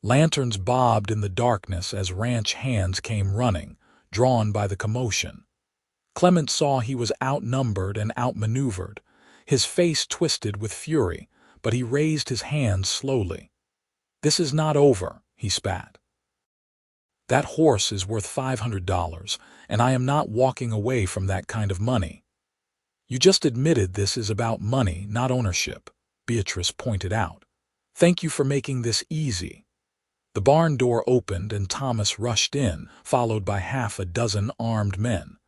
Lanterns bobbed in the darkness as ranch hands came running, drawn by the commotion. Clement saw he was outnumbered and outmaneuvered. His face twisted with fury, but he raised his hands slowly. "This is not over," he spat. "That horse is worth $500, and I am not walking away from that kind of money." "You just admitted this is about money, not ownership," Beatrice pointed out. "Thank you for making this easy." The barn door opened and Thomas rushed in, followed by half a dozen armed men.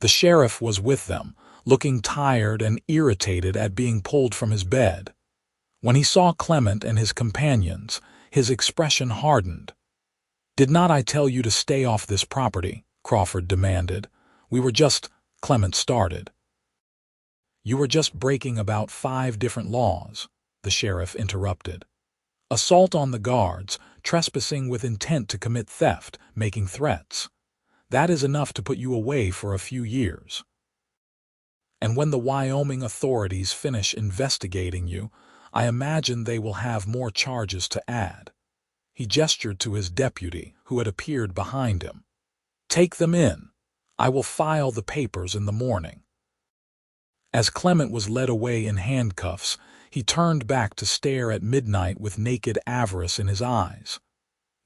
The sheriff was with them, looking tired and irritated at being pulled from his bed. When he saw Clement and his companions, his expression hardened. "Did not I tell you to stay off this property?" Crawford demanded. "We were just—" Clement started. "You were just breaking about 5 different laws," the sheriff interrupted. "Assault on the guards, trespassing with intent to commit theft, making threats. That is enough to put you away for a few years. And when the Wyoming authorities finish investigating you, I imagine they will have more charges to add." He gestured to his deputy, who had appeared behind him. "Take them in. I will file the papers in the morning." As Clement was led away in handcuffs, he turned back to stare at midnight with naked avarice in his eyes.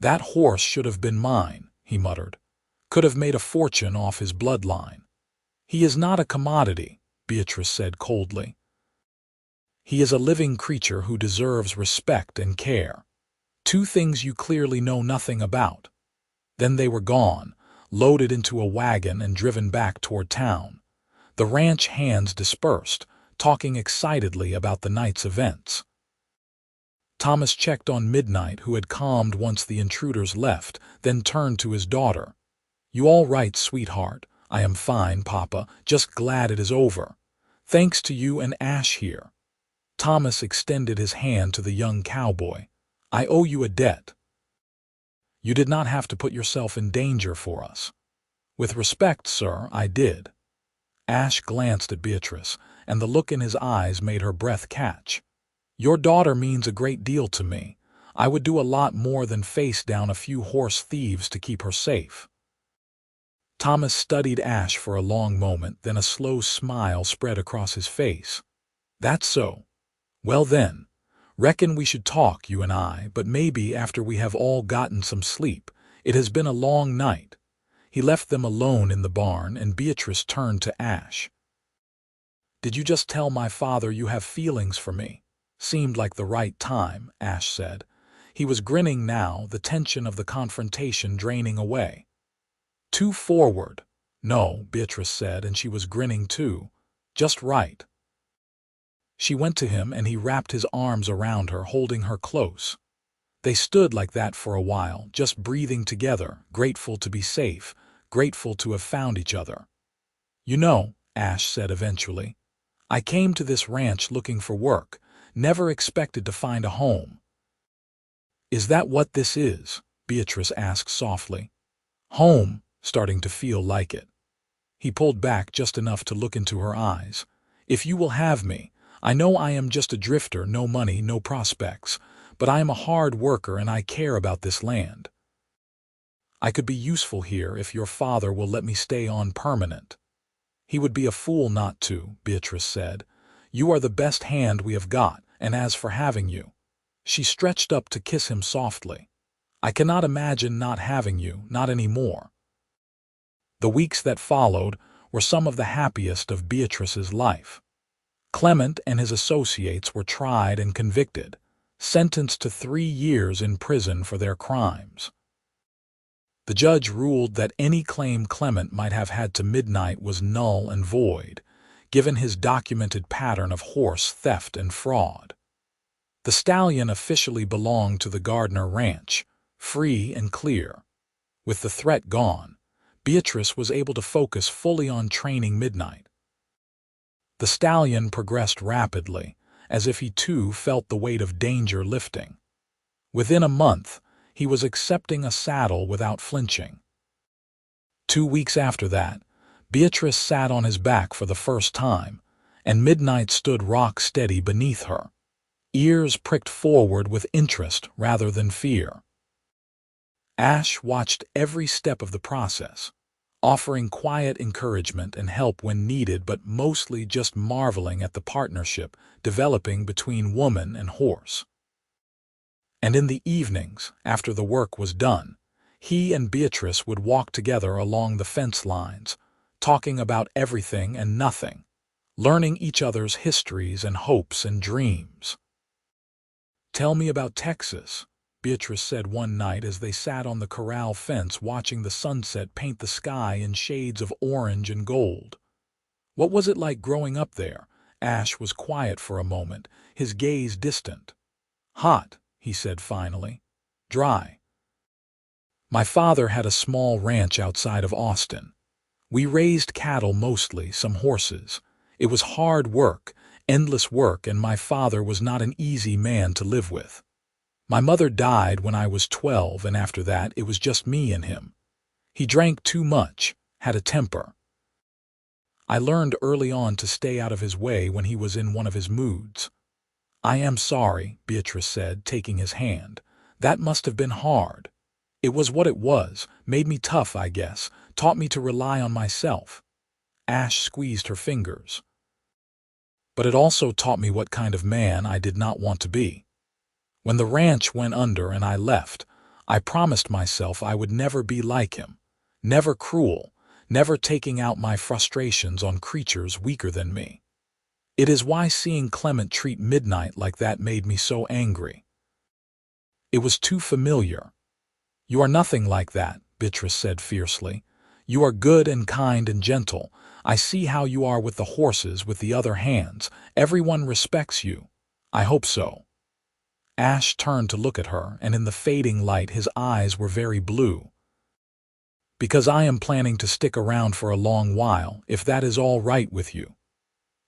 "That horse should have been mine," he muttered. "Could have made a fortune off his bloodline." "He is not a commodity," Beatrice said coldly. "He is a living creature who deserves respect and care. 2 things you clearly know nothing about." Then they were gone, loaded into a wagon and driven back toward town. The ranch hands dispersed, talking excitedly about the night's events. Thomas checked on Midnight, who had calmed once the intruders left, then turned to his daughter. "You all right, sweetheart?" "I am fine, Papa, just glad it is over. Thanks to you and Ash here." Thomas extended his hand to the young cowboy. "I owe you a debt. You did not have to put yourself in danger for us." "With respect, sir, I did." Ash glanced at Beatrice, and the look in his eyes made her breath catch. "Your daughter means a great deal to me. I would do a lot more than face down a few horse thieves to keep her safe." Thomas studied Ash for a long moment, then a slow smile spread across his face. "That's so. Well then, reckon we should talk, you and I, but maybe after we have all gotten some sleep. It has been a long night." He left them alone in the barn, and Beatrice turned to Ash. "Did you just tell my father you have feelings for me?" "Seemed like the right time," Ash said. He was grinning now, the tension of the confrontation draining away. "Too forward." "No," Beatrice said, and she was grinning too. "Just right." She went to him and he wrapped his arms around her, holding her close. They stood like that for a while, just breathing together, grateful to be safe, grateful to have found each other. "You know," Ash said eventually, "I came to this ranch looking for work, never expected to find a home." "Is that what this is?" Beatrice asked softly. "Home, starting to feel like it." He pulled back just enough to look into her eyes. "If you will have me, I know I am just a drifter, no money, no prospects, but I am a hard worker and I care about this land. I could be useful here if your father will let me stay on permanent." "He would be a fool not to," Beatrice said. "You are the best hand we have got, and as for having you—" She stretched up to kiss him softly. "I cannot imagine not having you, not anymore." The weeks that followed were some of the happiest of Beatrice's life. Clement and his associates were tried and convicted, sentenced to 3 years in prison for their crimes. The judge ruled that any claim Clement might have had to Midnight was null and void, given his documented pattern of horse theft and fraud. The stallion officially belonged to the Gardner ranch, free and clear. With the threat gone, Beatrice was able to focus fully on training Midnight. The stallion progressed rapidly, as if he too felt the weight of danger lifting. Within a month, he was accepting a saddle without flinching. 2 weeks after that, Beatrice sat on his back for the first time, and Midnight stood rock steady beneath her, ears pricked forward with interest rather than fear. Ash watched every step of the process, offering quiet encouragement and help when needed, but mostly just marveling at the partnership developing between woman and horse. And in the evenings, after the work was done, he and Beatrice would walk together along the fence lines, talking about everything and nothing, learning each other's histories and hopes and dreams. "Tell me about Texas," Beatrice said one night as they sat on the corral fence watching the sunset paint the sky in shades of orange and gold. "What was it like growing up there?" Ash was quiet for a moment, his gaze distant. "Hot," he said finally. "Dry. My father had a small ranch outside of Austin. We raised cattle mostly, some horses. It was hard work, endless work, and my father was not an easy man to live with. My mother died when I was 12, and after that it was just me and him. He drank too much, had a temper. I learned early on to stay out of his way when he was in one of his moods." "I am sorry," Beatrice said, taking his hand. "That must have been hard." "It was what it was, made me tough, I guess, taught me to rely on myself." Ash squeezed her fingers. "But it also taught me what kind of man I did not want to be. When the ranch went under and I left, I promised myself I would never be like him, never cruel, never taking out my frustrations on creatures weaker than me. It is why seeing Clement treat Midnight like that made me so angry. It was too familiar." "You are nothing like that," Beatrice said fiercely. "You are good and kind and gentle. I see how you are with the horses, with the other hands. Everyone respects you. I hope so." Ash turned to look at her, and in the fading light his eyes were very blue. "Because I am planning to stick around for a long while, if that is all right with you."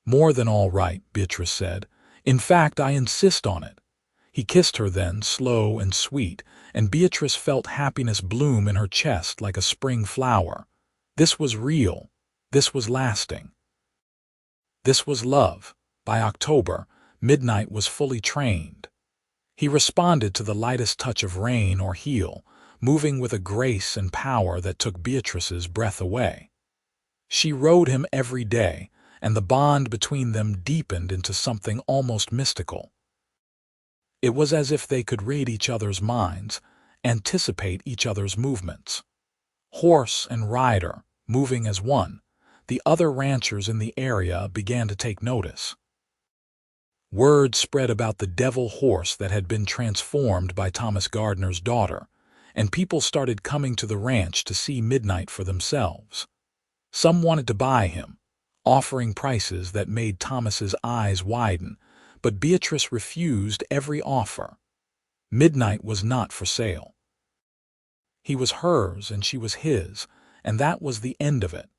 "More than all right," Beatrice said. "In fact, I insist on it." He kissed her then, slow and sweet, and Beatrice felt happiness bloom in her chest like a spring flower. This was real. This was lasting. This was love. By October, Midnight was fully trained. He responded to the lightest touch of rein or heel, moving with a grace and power that took Beatrice's breath away. She rode him every day, and the bond between them deepened into something almost mystical. It was as if they could read each other's minds, anticipate each other's movements. Horse and rider, moving as one, the other ranchers in the area began to take notice. Word spread about the devil horse that had been transformed by Thomas Gardner's daughter, and people started coming to the ranch to see Midnight for themselves. Some wanted to buy him, offering prices that made Thomas's eyes widen, but Beatrice refused every offer. Midnight was not for sale. He was hers and she was his, and that was the end of it.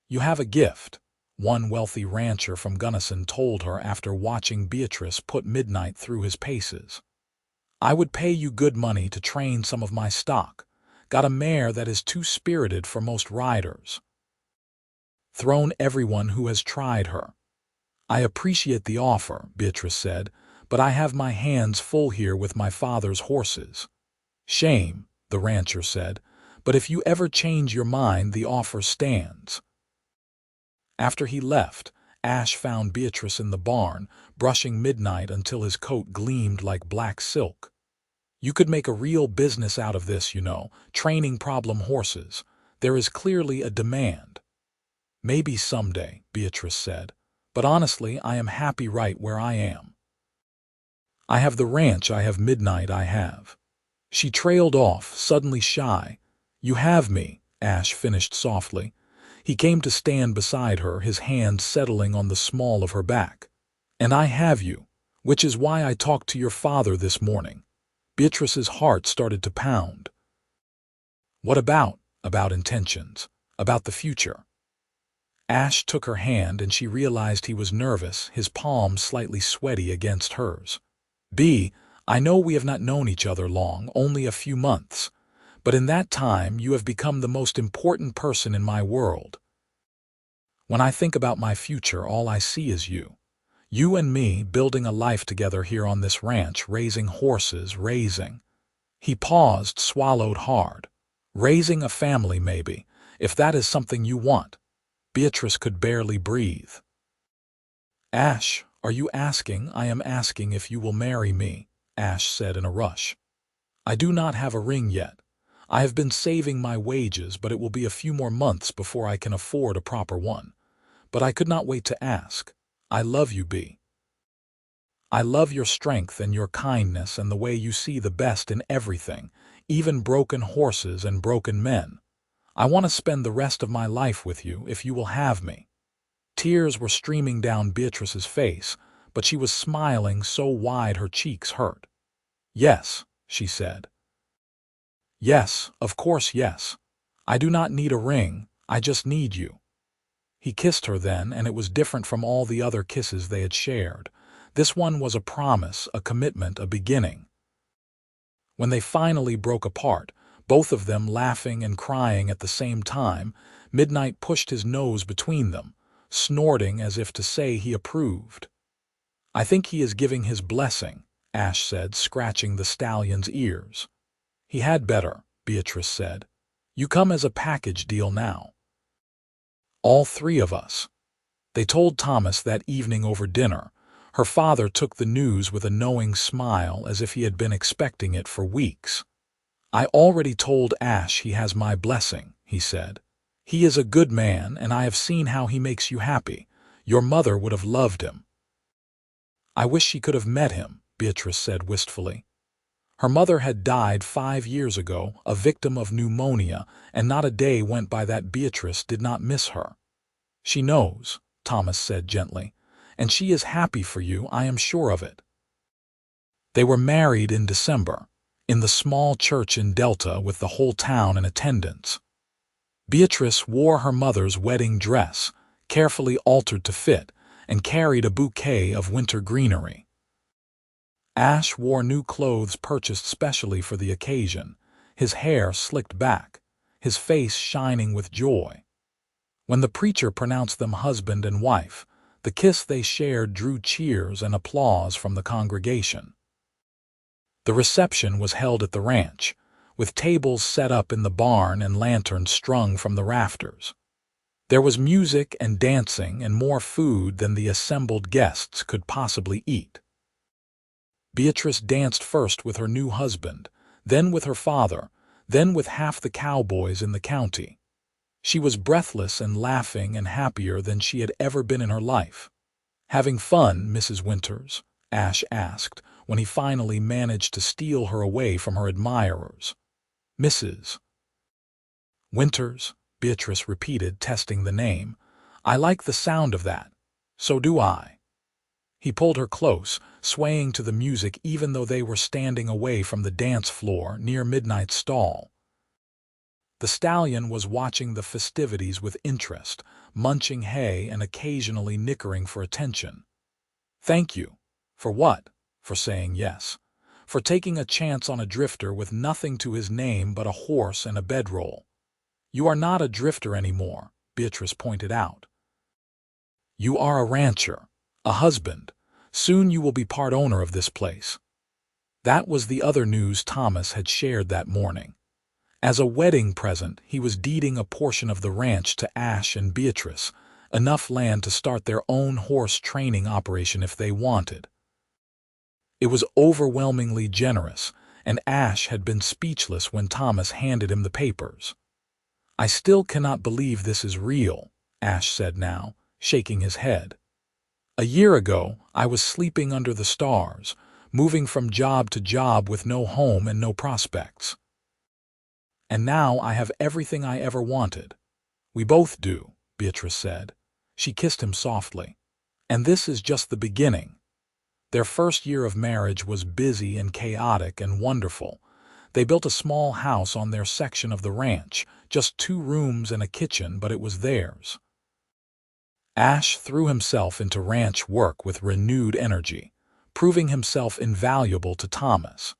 "You have a gift," one wealthy rancher from Gunnison told her after watching Beatrice put Midnight through his paces. "I would pay you good money to train some of my stock. Got a mare that is too spirited for most riders. Thrown everyone who has tried her." "I appreciate the offer," Beatrice said, "but I have my hands full here with my father's horses." "Shame," the rancher said, "but if you ever change your mind, the offer stands." After he left, Ash found Beatrice in the barn, brushing Midnight until his coat gleamed like black silk. "You could make a real business out of this, you know, training problem horses. There is clearly a demand." "Maybe someday," Beatrice said, "but honestly, I am happy right where I am. I have the ranch, I have Midnight, I have." She trailed off, suddenly shy. You have me, Ash finished softly. He came to stand beside her, his hand settling on the small of her back. And I have you, which is why I talked to your father this morning. Beatrice's heart started to pound. What about? About intentions. About the future. Ash took her hand and she realized he was nervous, his palms slightly sweaty against hers. B, I know we have not known each other long, only a few months. But in that time you have become the most important person in my world. When I think about my future, all I see is you. You and me building a life together here on this ranch, raising horses, raising. He paused, swallowed hard. Raising a family, maybe, if that is something you want. Beatrice could barely breathe. Ash, are you asking? I am asking if you will marry me, Ash said in a rush. I do not have a ring yet. I have been saving my wages, but it will be a few more months before I can afford a proper one. But I could not wait to ask. I love you, B. I love your strength and your kindness and the way you see the best in everything, even broken horses and broken men. I want to spend the rest of my life with you if you will have me. Tears were streaming down Beatrice's face, but she was smiling so wide her cheeks hurt. Yes, she said. Yes, of course, yes. I do not need a ring, I just need you. He kissed her then, and it was different from all the other kisses they had shared. This one was a promise, a commitment, a beginning. When they finally broke apart, both of them laughing and crying at the same time, Midnight pushed his nose between them, snorting as if to say he approved. I think he is giving his blessing, Ash said, scratching the stallion's ears. He had better, Beatrice said. You come as a package deal now. All three of us. They told Thomas that evening over dinner. Her father took the news with a knowing smile as if he had been expecting it for weeks. I already told Ash he has my blessing, he said. He is a good man, and I have seen how he makes you happy. Your mother would have loved him. I wish she could have met him, Beatrice said wistfully. Her mother had died 5 years ago, a victim of pneumonia, and not a day went by that Beatrice did not miss her. She knows, Thomas said gently, and she is happy for you, I am sure of it. They were married in December, in the small church in Delta with the whole town in attendance. Beatrice wore her mother's wedding dress, carefully altered to fit, and carried a bouquet of winter greenery. Ash wore new clothes purchased specially for the occasion, his hair slicked back, his face shining with joy. When the preacher pronounced them husband and wife, the kiss they shared drew cheers and applause from the congregation. The reception was held at the ranch, with tables set up in the barn and lanterns strung from the rafters. There was music and dancing and more food than the assembled guests could possibly eat. Beatrice danced first with her new husband, then with her father, then with half the cowboys in the county. She was breathless and laughing and happier than she had ever been in her life. Having fun, Mrs. Winters? Ash asked, when he finally managed to steal her away from her admirers. Mrs. Winters, Beatrice repeated, testing the name. I like the sound of that. So do I. He pulled her close, swaying to the music even though they were standing away from the dance floor near Midnight's stall. The stallion was watching the festivities with interest, munching hay and occasionally nickering for attention. Thank you. For what? For saying yes. For taking a chance on a drifter with nothing to his name but a horse and a bedroll. You are not a drifter anymore, Beatrice pointed out. You are a rancher, a husband. Soon you will be part owner of this place. That was the other news Thomas had shared that morning. As a wedding present, he was deeding a portion of the ranch to Ash and Beatrice, enough land to start their own horse training operation if they wanted. It was overwhelmingly generous, and Ash had been speechless when Thomas handed him the papers. I still cannot believe this is real, Ash said now, shaking his head. A year ago, I was sleeping under the stars, moving from job to job with no home and no prospects. And now I have everything I ever wanted." "We both do," Beatrice said. She kissed him softly. "And this is just the beginning." Their first year of marriage was busy and chaotic and wonderful. They built a small house on their section of the ranch, just 2 rooms and a kitchen, but it was theirs. Ash threw himself into ranch work with renewed energy, proving himself invaluable to Thomas.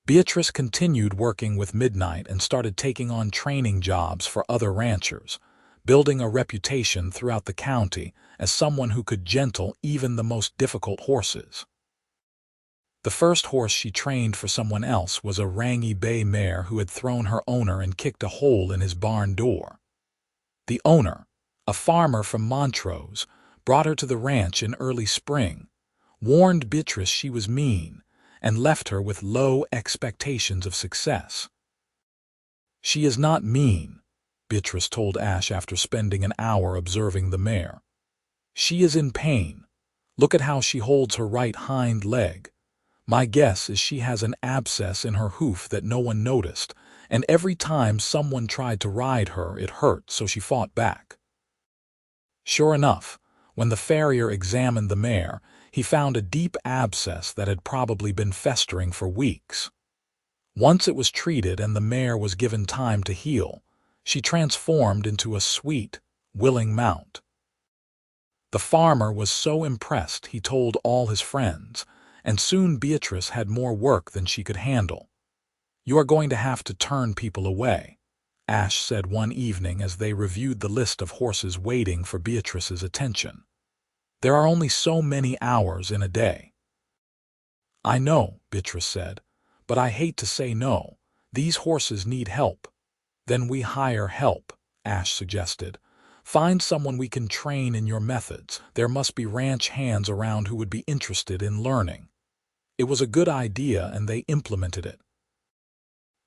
Beatrice continued working with Midnight and started taking on training jobs for other ranchers, building a reputation throughout the county as someone who could gentle even the most difficult horses. The first horse she trained for someone else was a rangy bay mare who had thrown her owner and kicked a hole in his barn door. The owner, a farmer from Montrose, brought her to the ranch in early spring, warned Beatrice she was mean, and left her with low expectations of success. "She is not mean," Beatrice told Ash after spending an hour observing the mare. "She is in pain. Look at how she holds her right hind leg. My guess is she has an abscess in her hoof that no one noticed, and every time someone tried to ride her, it hurt, so she fought back." Sure enough, when the farrier examined the mare, he found a deep abscess that had probably been festering for weeks. Once it was treated and the mare was given time to heal, she transformed into a sweet, willing mount. The farmer was so impressed he told all his friends, and soon Beatrice had more work than she could handle. "You are going to have to turn people away," Ash said one evening as they reviewed the list of horses waiting for Beatrice's attention. "There are only so many hours in a day." "I know," Beatrice said, "but I hate to say no. These horses need help." "Then we hire help," Ash suggested. "Find someone we can train in your methods. There must be ranch hands around who would be interested in learning." It was a good idea, and they implemented it.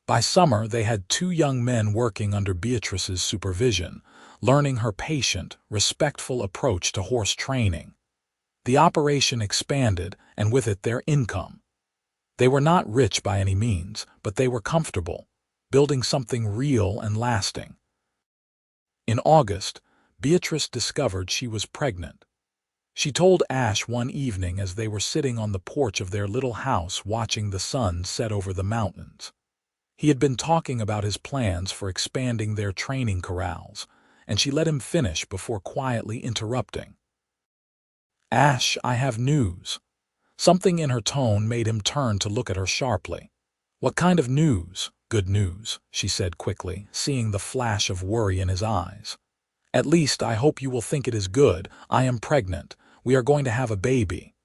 By summer, they had 2 young men working under Beatrice's supervision, learning her patient, respectful approach to horse training. The operation expanded, and with it their income. They were not rich by any means, but they were comfortable, building something real and lasting. In August, Beatrice discovered she was pregnant. She told Ash one evening as they were sitting on the porch of their little house watching the sun set over the mountains. He had been talking about his plans for expanding their training corrals, and she let him finish before quietly interrupting. "Ash, I have news." Something in her tone made him turn to look at her sharply. "What kind of news?" "Good news," she said quickly, seeing the flash of worry in his eyes. "At least I hope you will think it is good. I am pregnant. We are going to have a baby."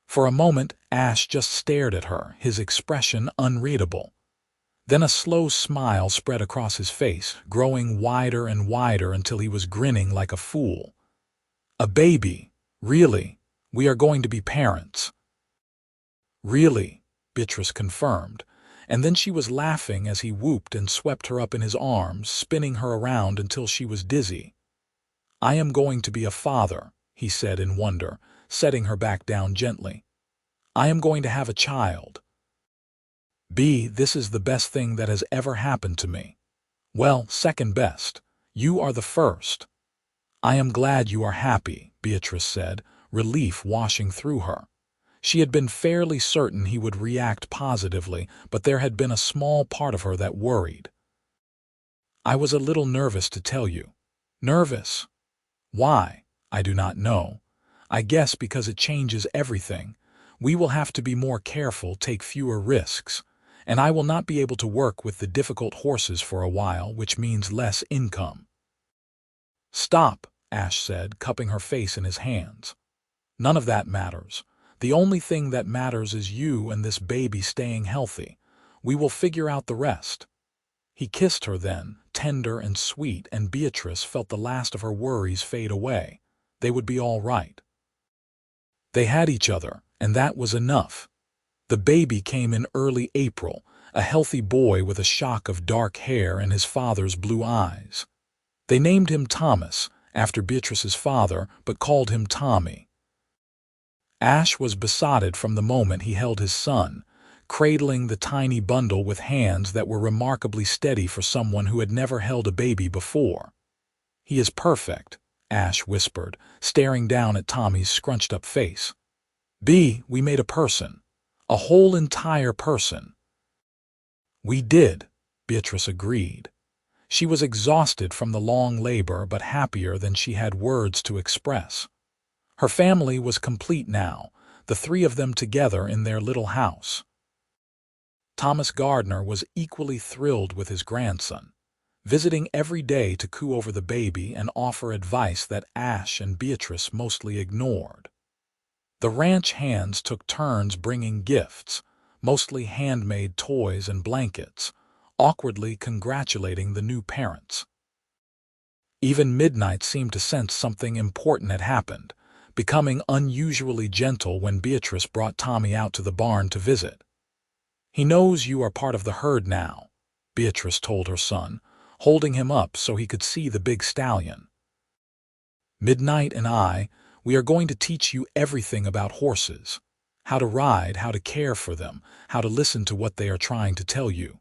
For a moment, Ash just stared at her, his expression unreadable. Then a slow smile spread across his face, growing wider and wider until he was grinning like a fool. "A baby? Really? We are going to be parents?" "Really," Beatrice confirmed, and then she was laughing as he whooped and swept her up in his arms, spinning her around until she was dizzy. "I am going to be a father," he said in wonder, setting her back down gently. "I am going to have a child. This is the best thing that has ever happened to me. Well, second best. You are the first." "I am glad you are happy," Beatrice said, relief washing through her. She had been fairly certain he would react positively, but there had been a small part of her that worried. "I was a little nervous to tell you." "Nervous? Why? I do not know. I guess because it changes everything. We will have to be more careful, take fewer risks, and I will not be able to work with the difficult horses for a while, which means less income." "Stop," Ash said, cupping her face in his hands. "None of that matters. The only thing that matters is you and this baby staying healthy. We will figure out the rest." He kissed her then, tender and sweet, and Beatrice felt the last of her worries fade away. They would be all right. They had each other, and that was enough. The baby came in early April, a healthy boy with a shock of dark hair and his father's blue eyes. They named him Thomas, after Beatrice's father, but called him Tommy. Ash was besotted from the moment he held his son, cradling the tiny bundle with hands that were remarkably steady for someone who had never held a baby before. "He is perfect," Ash whispered, staring down at Tommy's scrunched-up face. We made a person. A whole entire person." "We did," Beatrice agreed. She was exhausted from the long labor but happier than she had words to express. Her family was complete now, the three of them together in their little house. Thomas Gardner was equally thrilled with his grandson, visiting every day to coo over the baby and offer advice that Ash and Beatrice mostly ignored. The ranch hands took turns bringing gifts, mostly handmade toys and blankets, awkwardly congratulating the new parents. Even Midnight seemed to sense something important had happened, becoming unusually gentle when Beatrice brought Tommy out to the barn to visit. "He knows you are part of the herd now," Beatrice told her son, holding him up so he could see the big stallion. "Midnight and we are going to teach you everything about horses. How to ride, how to care for them, how to listen to what they are trying to tell you.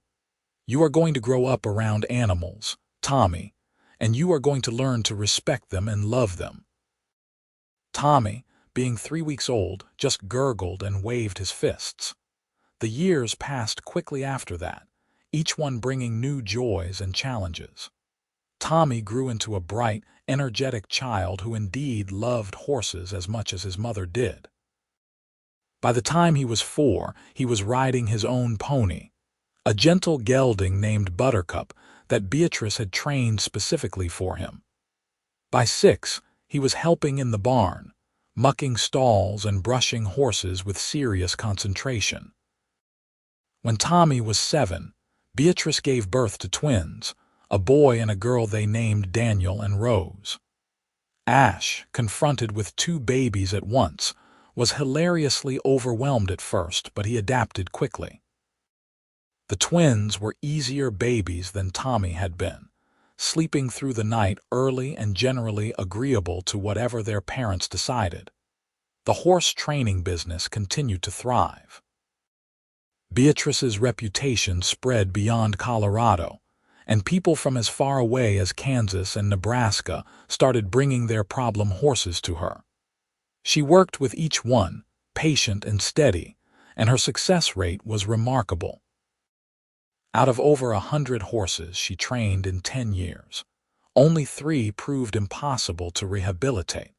You are going to grow up around animals, Tommy, and you are going to learn to respect them and love them." Tommy, being 3 weeks old, just gurgled and waved his fists. The years passed quickly after that, each one bringing new joys and challenges. Tommy grew into a bright, energetic child who indeed loved horses as much as his mother did. By the time he was 4, he was riding his own pony, a gentle gelding named Buttercup that Beatrice had trained specifically for him. By 6, he was helping in the barn, mucking stalls and brushing horses with serious concentration. When Tommy was 7, Beatrice gave birth to twins, a boy and a girl they named Daniel and Rose. Ash, confronted with 2 babies at once, was hilariously overwhelmed at first, but he adapted quickly. The twins were easier babies than Tommy had been, sleeping through the night early and generally agreeable to whatever their parents decided. The horse training business continued to thrive. Beatrice's reputation spread beyond Colorado, and people from as far away as Kansas and Nebraska started bringing their problem horses to her. She worked with each one, patient and steady, and her success rate was remarkable. Out of over 100 horses she trained in 10 years, only 3 proved impossible to rehabilitate,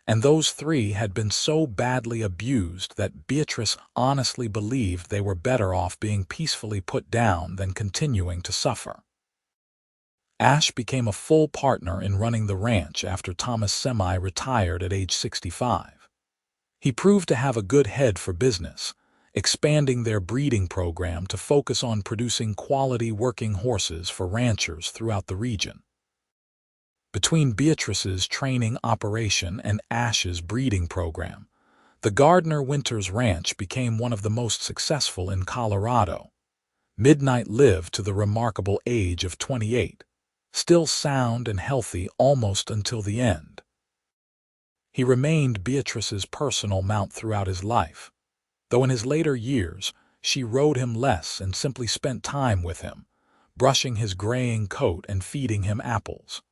and those 3 had been so badly abused that Beatrice honestly believed they were better off being peacefully put down than continuing to suffer. Ash became a full partner in running the ranch after Thomas semi-retired at age 65. He proved to have a good head for business, expanding their breeding program to focus on producing quality working horses for ranchers throughout the region. Between Beatrice's training operation and Ash's breeding program, the Gardner Winters Ranch became one of the most successful in Colorado. Midnight lived to the remarkable age of 28. Still sound and healthy almost until the end. He remained Beatrice's personal mount throughout his life, though in his later years she rode him less and simply spent time with him, brushing his graying coat and feeding him apples.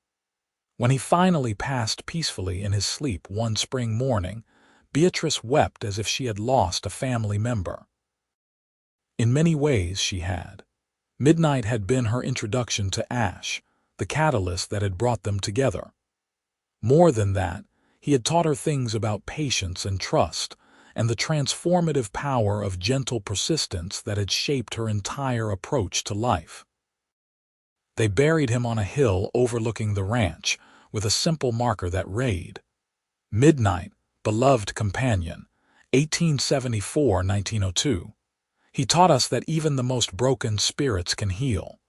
When he finally passed peacefully in his sleep one spring morning, Beatrice wept as if she had lost a family member. In many ways she had. Midnight had been her introduction to Ash, the catalyst that had brought them together. More than that, he had taught her things about patience and trust, and the transformative power of gentle persistence that had shaped her entire approach to life. They buried him on a hill overlooking the ranch, with a simple marker that read, "Midnight, beloved companion, 1874-1902. He taught us that even the most broken spirits can heal."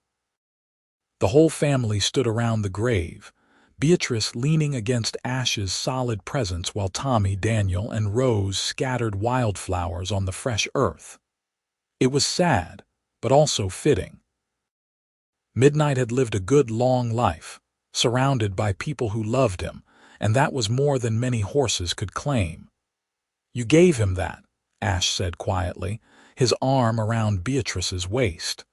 The whole family stood around the grave, Beatrice leaning against Ash's solid presence while Tommy, Daniel, and Rose scattered wildflowers on the fresh earth. It was sad, but also fitting. Midnight had lived a good long life, surrounded by people who loved him, and that was more than many horses could claim. "You gave him that," Ash said quietly, his arm around Beatrice's waist.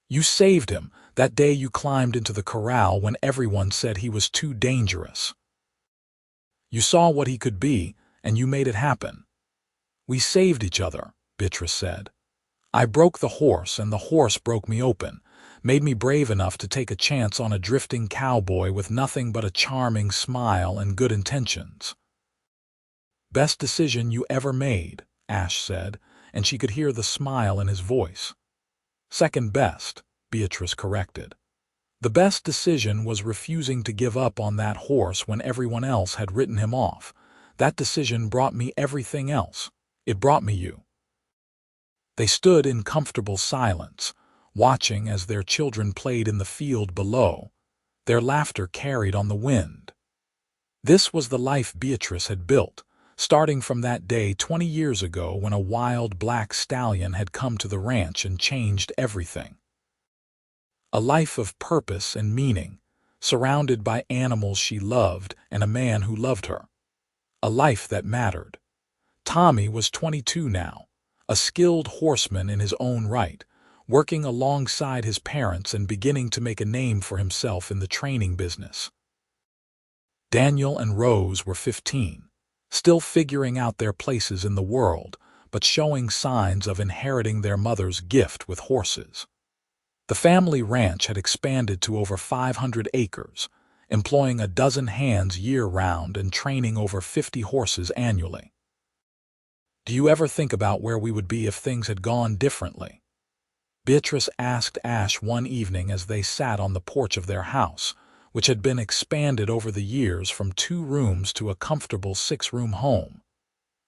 You saved him that day you climbed into the corral when everyone said he was too dangerous. You saw what he could be, and you made it happen. We saved each other, Beatrice said. I broke the horse, and the horse broke me open, made me brave enough to take a chance on a drifting cowboy with nothing but a charming smile and good intentions. Best decision you ever made, Ash said, and she could hear the smile in his voice. Second best, Beatrice corrected. The best decision was refusing to give up on that horse when everyone else had written him off. That decision brought me everything else. It brought me you. They stood in comfortable silence, watching as their children played in the field below. Their laughter carried on the wind. This was the life Beatrice had built, starting from that day 20 years ago when a wild black stallion had come to the ranch and changed everything. A life of purpose and meaning, surrounded by animals she loved and a man who loved her. A life that mattered. Tommy was 22 now, a skilled horseman in his own right, working alongside his parents and beginning to make a name for himself in the training business. Daniel and Rose were 15, still figuring out their places in the world, but showing signs of inheriting their mother's gift with horses. The family ranch had expanded to over 500 acres, employing a dozen hands year-round and training over 50 horses annually. Do you ever think about where we would be if things had gone differently? Beatrice asked Ash one evening as they sat on the porch of their house, which had been expanded over the years from 2 rooms to a comfortable 6-room home.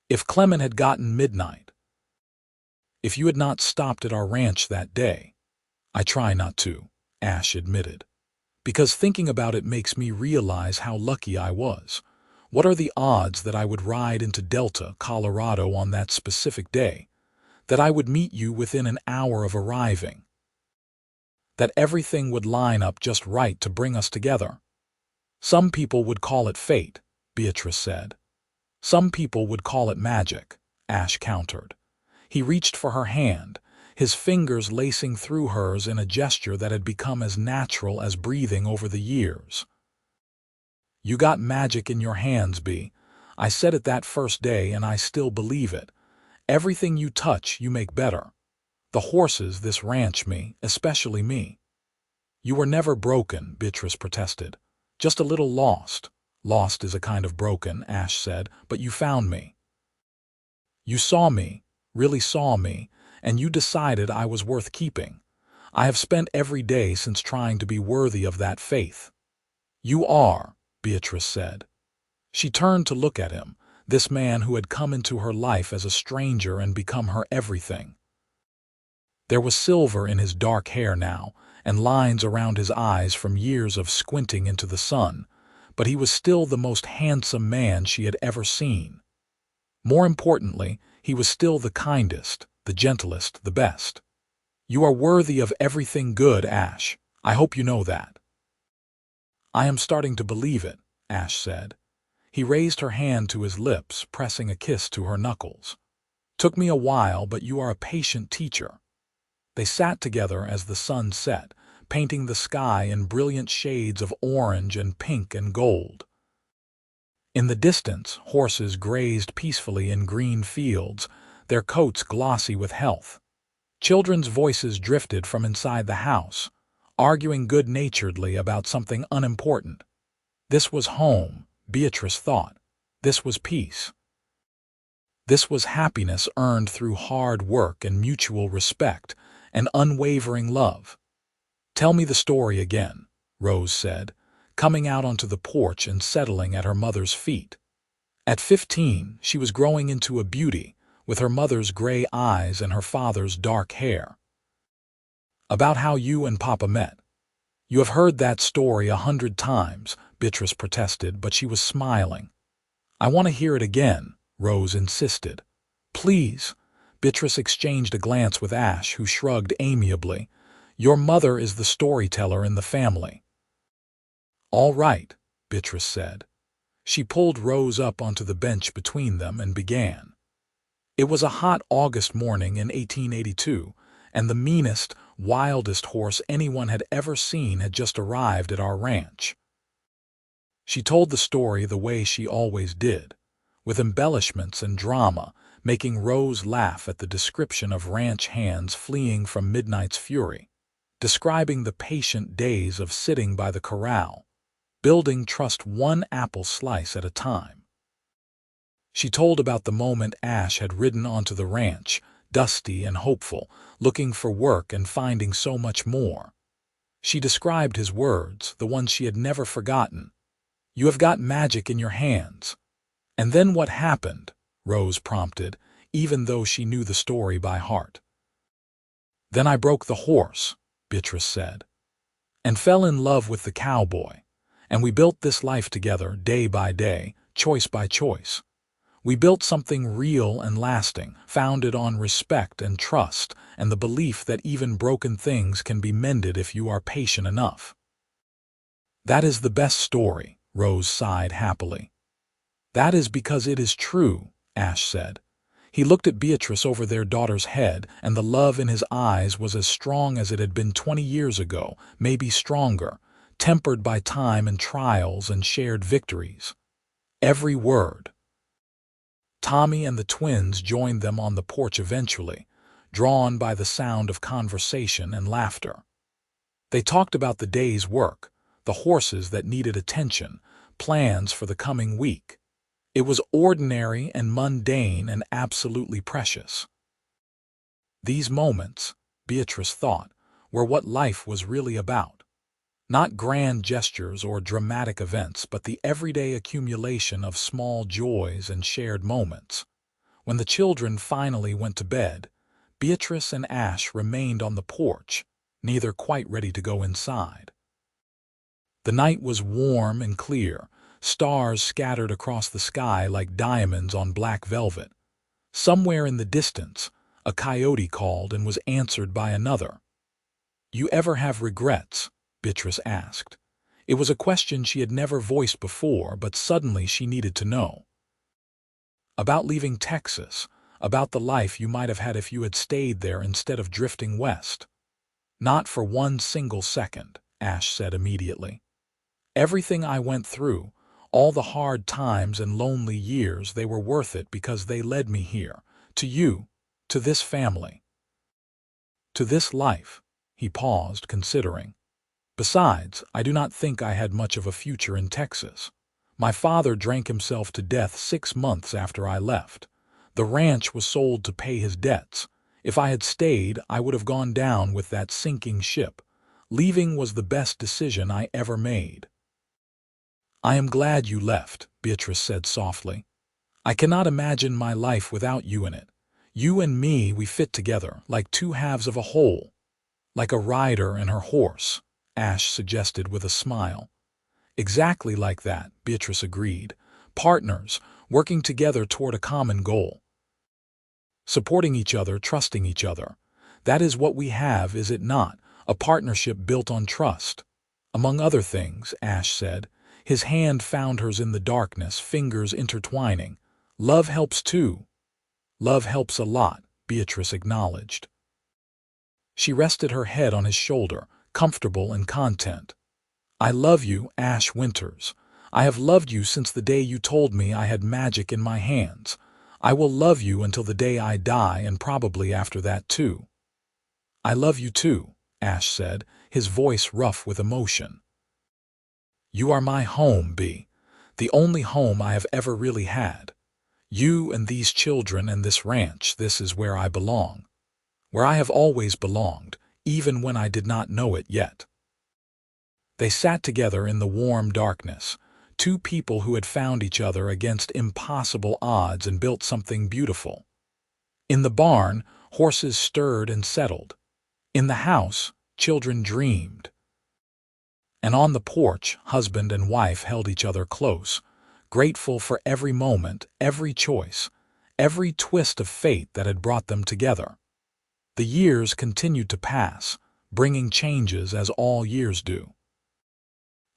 If Clement had gotten midnight. If you had not stopped at our ranch that day. I try not to, Ash admitted. Because thinking about it makes me realize how lucky I was. What are the odds that I would ride into Delta, Colorado on that specific day? That I would meet you within an hour of arriving? That everything would line up just right to bring us together? Some people would call it fate, Beatrice said. Some people would call it magic, Ash countered. He reached for her hand, his fingers lacing through hers in a gesture that had become as natural as breathing over the years. You got magic in your hands, Bea. I said it that first day and I still believe it. Everything you touch, you make better. The horses, this ranch, me, especially me. You were never broken, Beatrice protested. Just a little lost. Lost is a kind of broken, Ash said, but you found me. You saw me, really saw me, and you decided I was worth keeping. I have spent every day since trying to be worthy of that faith. You are, Beatrice said. She turned to look at him, this man who had come into her life as a stranger and become her everything. There was silver in his dark hair now, and lines around his eyes from years of squinting into the sun, but he was still the most handsome man she had ever seen. More importantly, he was still the kindest, the gentlest, the best. You are worthy of everything good, Ash. I hope you know that. I am starting to believe it, Ash said. He raised her hand to his lips, pressing a kiss to her knuckles. Took me a while, but you are a patient teacher. They sat together as the sun set, painting the sky in brilliant shades of orange and pink and gold. In the distance, horses grazed peacefully in green fields, their coats glossy with health. Children's voices drifted from inside the house, arguing good-naturedly about something unimportant. This was home, Beatrice thought. This was peace. This was happiness earned through hard work and mutual respect and unwavering love. Tell me the story again, Rose said, coming out onto the porch and settling at her mother's feet. At 15, she was growing into a beauty, with her mother's gray eyes and her father's dark hair. About how you and Papa met. You have heard that story 100 times, Beatrice protested, but she was smiling. I want to hear it again, Rose insisted. Please. Beatrice exchanged a glance with Ash, who shrugged amiably. Your mother is the storyteller in the family. All right, Beatrice said. She pulled Rose up onto the bench between them and began. It was a hot August morning in 1882, and the meanest, wildest horse anyone had ever seen had just arrived at our ranch. She told the story the way she always did, with embellishments and drama, making Rose laugh at the description of ranch hands fleeing from midnight's fury, describing the patient days of sitting by the corral, building trust one apple slice at a time. She told about the moment Ash had ridden onto the ranch, dusty and hopeful, looking for work and finding so much more. She described his words, the ones she had never forgotten. "You have got magic in your hands." "And then what happened?" Rose prompted, even though she knew the story by heart. "Then I broke the horse," Beatrice said, "and fell in love with the cowboy, and we built this life together, day by day, choice by choice. We built something real and lasting, founded on respect and trust, and the belief that even broken things can be mended if you are patient enough." "That is the best story," Rose sighed happily. "That is because it is true," Ash said. He looked at Beatrice over their daughter's head, and the love in his eyes was as strong as it had been 20 years ago, maybe stronger, tempered by time and trials and shared victories. Every word. Tommy and the twins joined them on the porch eventually, drawn by the sound of conversation and laughter. They talked about the day's work, the horses that needed attention, plans for the coming week. It was ordinary and mundane and absolutely precious. These moments, Beatrice thought, were what life was really about. Not grand gestures or dramatic events, but the everyday accumulation of small joys and shared moments. When the children finally went to bed, Beatrice and Ash remained on the porch, neither quite ready to go inside. The night was warm and clear, stars scattered across the sky like diamonds on black velvet. Somewhere in the distance, a coyote called and was answered by another. "You ever have regrets?" Beatrice asked. It was a question she had never voiced before, but suddenly she needed to know. "About leaving Texas, about the life you might have had if you had stayed there instead of drifting west." "Not for one single second," Ash said immediately. "Everything I went through, all the hard times and lonely years, they were worth it because they led me here, to you, to this family, to this life." He paused, considering. "Besides, I do not think I had much of a future in Texas. My father drank himself to death 6 months after I left. The ranch was sold to pay his debts. If I had stayed, I would have gone down with that sinking ship. Leaving was the best decision I ever made." "I am glad you left," Beatrice said softly. "I cannot imagine my life without you in it. You and me, we fit together, like two halves of a whole." "Like a rider and her horse," Ash suggested with a smile. "Exactly like that," Beatrice agreed. "Partners, working together toward a common goal. Supporting each other, trusting each other. That is what we have, is it not? A partnership built on trust." "Among other things," Ash said. His hand found hers in the darkness, fingers intertwining. "Love helps too." "Love helps a lot," Beatrice acknowledged. She rested her head on his shoulder, comfortable and content. "I love you, Ash Winters. I have loved you since the day you told me I had magic in my hands. I will love you until the day I die, and probably after that too." "I love you too," Ash said, his voice rough with emotion. "You are my home, Bea. The only home I have ever really had. You and these children and this ranch, this is where I belong. Where I have always belonged, even when I did not know it yet." They sat together in the warm darkness, two people who had found each other against impossible odds and built something beautiful. In the barn, horses stirred and settled. In the house, children dreamed. And on the porch, husband and wife held each other close, grateful for every moment, every choice, every twist of fate that had brought them together. The years continued to pass, bringing changes as all years do.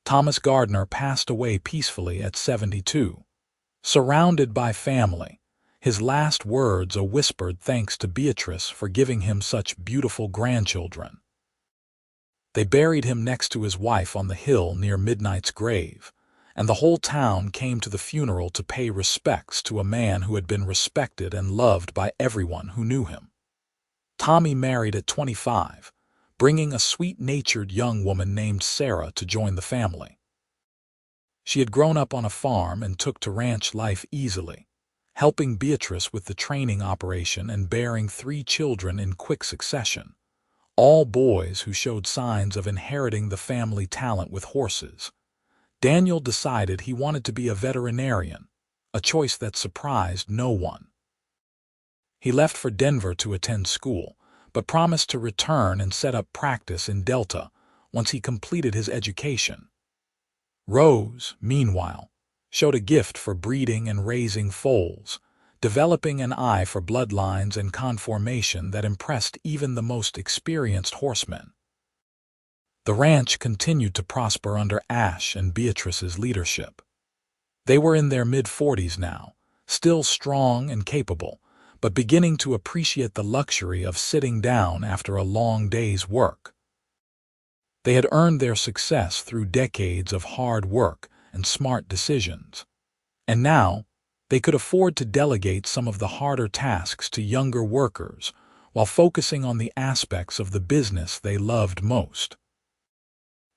Thomas Gardner passed away peacefully at 72. Surrounded by family, his last words a whispered thanks to Beatrice for giving him such beautiful grandchildren. They buried him next to his wife on the hill near Midnight's grave, and the whole town came to the funeral to pay respects to a man who had been respected and loved by everyone who knew him. Tommy married at 25, bringing a sweet-natured young woman named Sarah to join the family. She had grown up on a farm and took to ranch life easily, helping Beatrice with the training operation and bearing 3 children in quick succession, all boys who showed signs of inheriting the family talent with horses. Daniel decided he wanted to be a veterinarian, a choice that surprised no one. He left for Denver to attend school, but promised to return and set up practice in Delta once he completed his education. Rose, meanwhile, showed a gift for breeding and raising foals, developing an eye for bloodlines and conformation that impressed even the most experienced horsemen. The ranch continued to prosper under Ash and Beatrice's leadership. They were in their mid-40s now, still strong and capable, but beginning to appreciate the luxury of sitting down after a long day's work. They had earned their success through decades of hard work and smart decisions, and now they could afford to delegate some of the harder tasks to younger workers while focusing on the aspects of the business they loved most.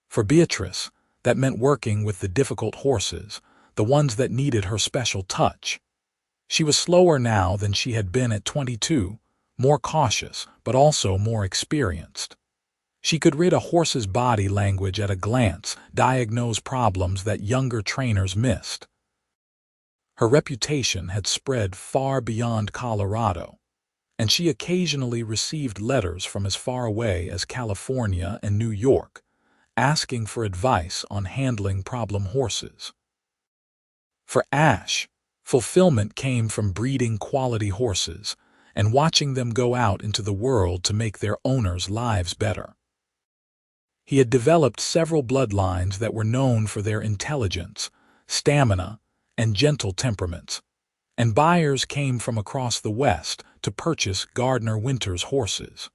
For Beatrice, that meant working with the difficult horses, the ones that needed her special touch. She was slower now than she had been at 22, more cautious, but also more experienced. She could read a horse's body language at a glance, diagnose problems that younger trainers missed. Her reputation had spread far beyond Colorado, and she occasionally received letters from as far away as California and New York, asking for advice on handling problem horses. For Ash, fulfillment came from breeding quality horses and watching them go out into the world to make their owners' lives better. He had developed several bloodlines that were known for their intelligence, stamina, and gentle temperaments, and buyers came from across the West to purchase Gardner Winter's horses.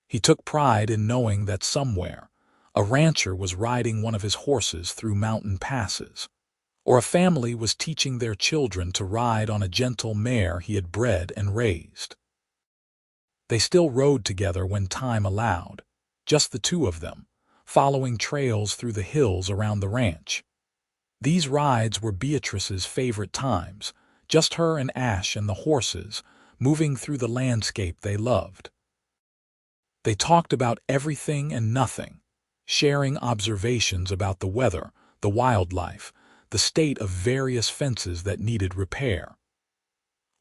He took pride in knowing that somewhere, a rancher was riding one of his horses through mountain passes, or a family was teaching their children to ride on a gentle mare he had bred and raised. They still rode together when time allowed, just the two of them, following trails through the hills around the ranch. These rides were Beatrice's favorite times, just her and Ash and the horses, moving through the landscape they loved. They talked about everything and nothing, sharing observations about the weather, the wildlife, the state of various fences that needed repair.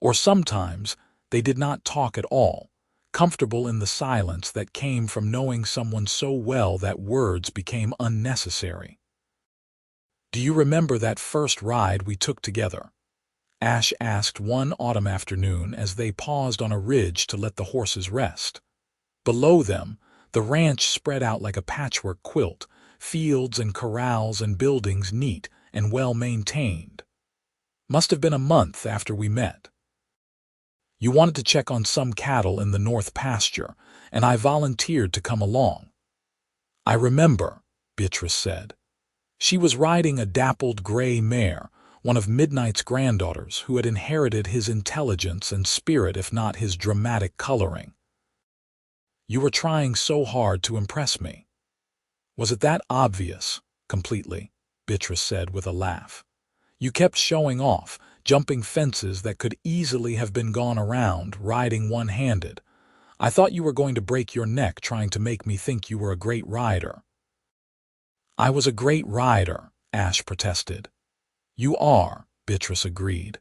Or sometimes they did not talk at all, comfortable in the silence that came from knowing someone so well that words became unnecessary. "Do you remember that first ride we took together?" Ash asked one autumn afternoon as they paused on a ridge to let the horses rest. Below them, the ranch spread out like a patchwork quilt, fields and corrals and buildings neat and well-maintained. "Must have been a month after we met. You wanted to check on some cattle in the north pasture, and I volunteered to come along." "I remember," Beatrice said. She was riding a dappled gray mare, one of Midnight's granddaughters who had inherited his intelligence and spirit if not his dramatic coloring. "You were trying so hard to impress me." "Was it that obvious?" "Completely," Beatrice said with a laugh. "You kept showing off, jumping fences that could easily have been gone around, riding one-handed. I thought you were going to break your neck trying to make me think you were a great rider." "I was a great rider," Ash protested. "You are," Beatrice agreed.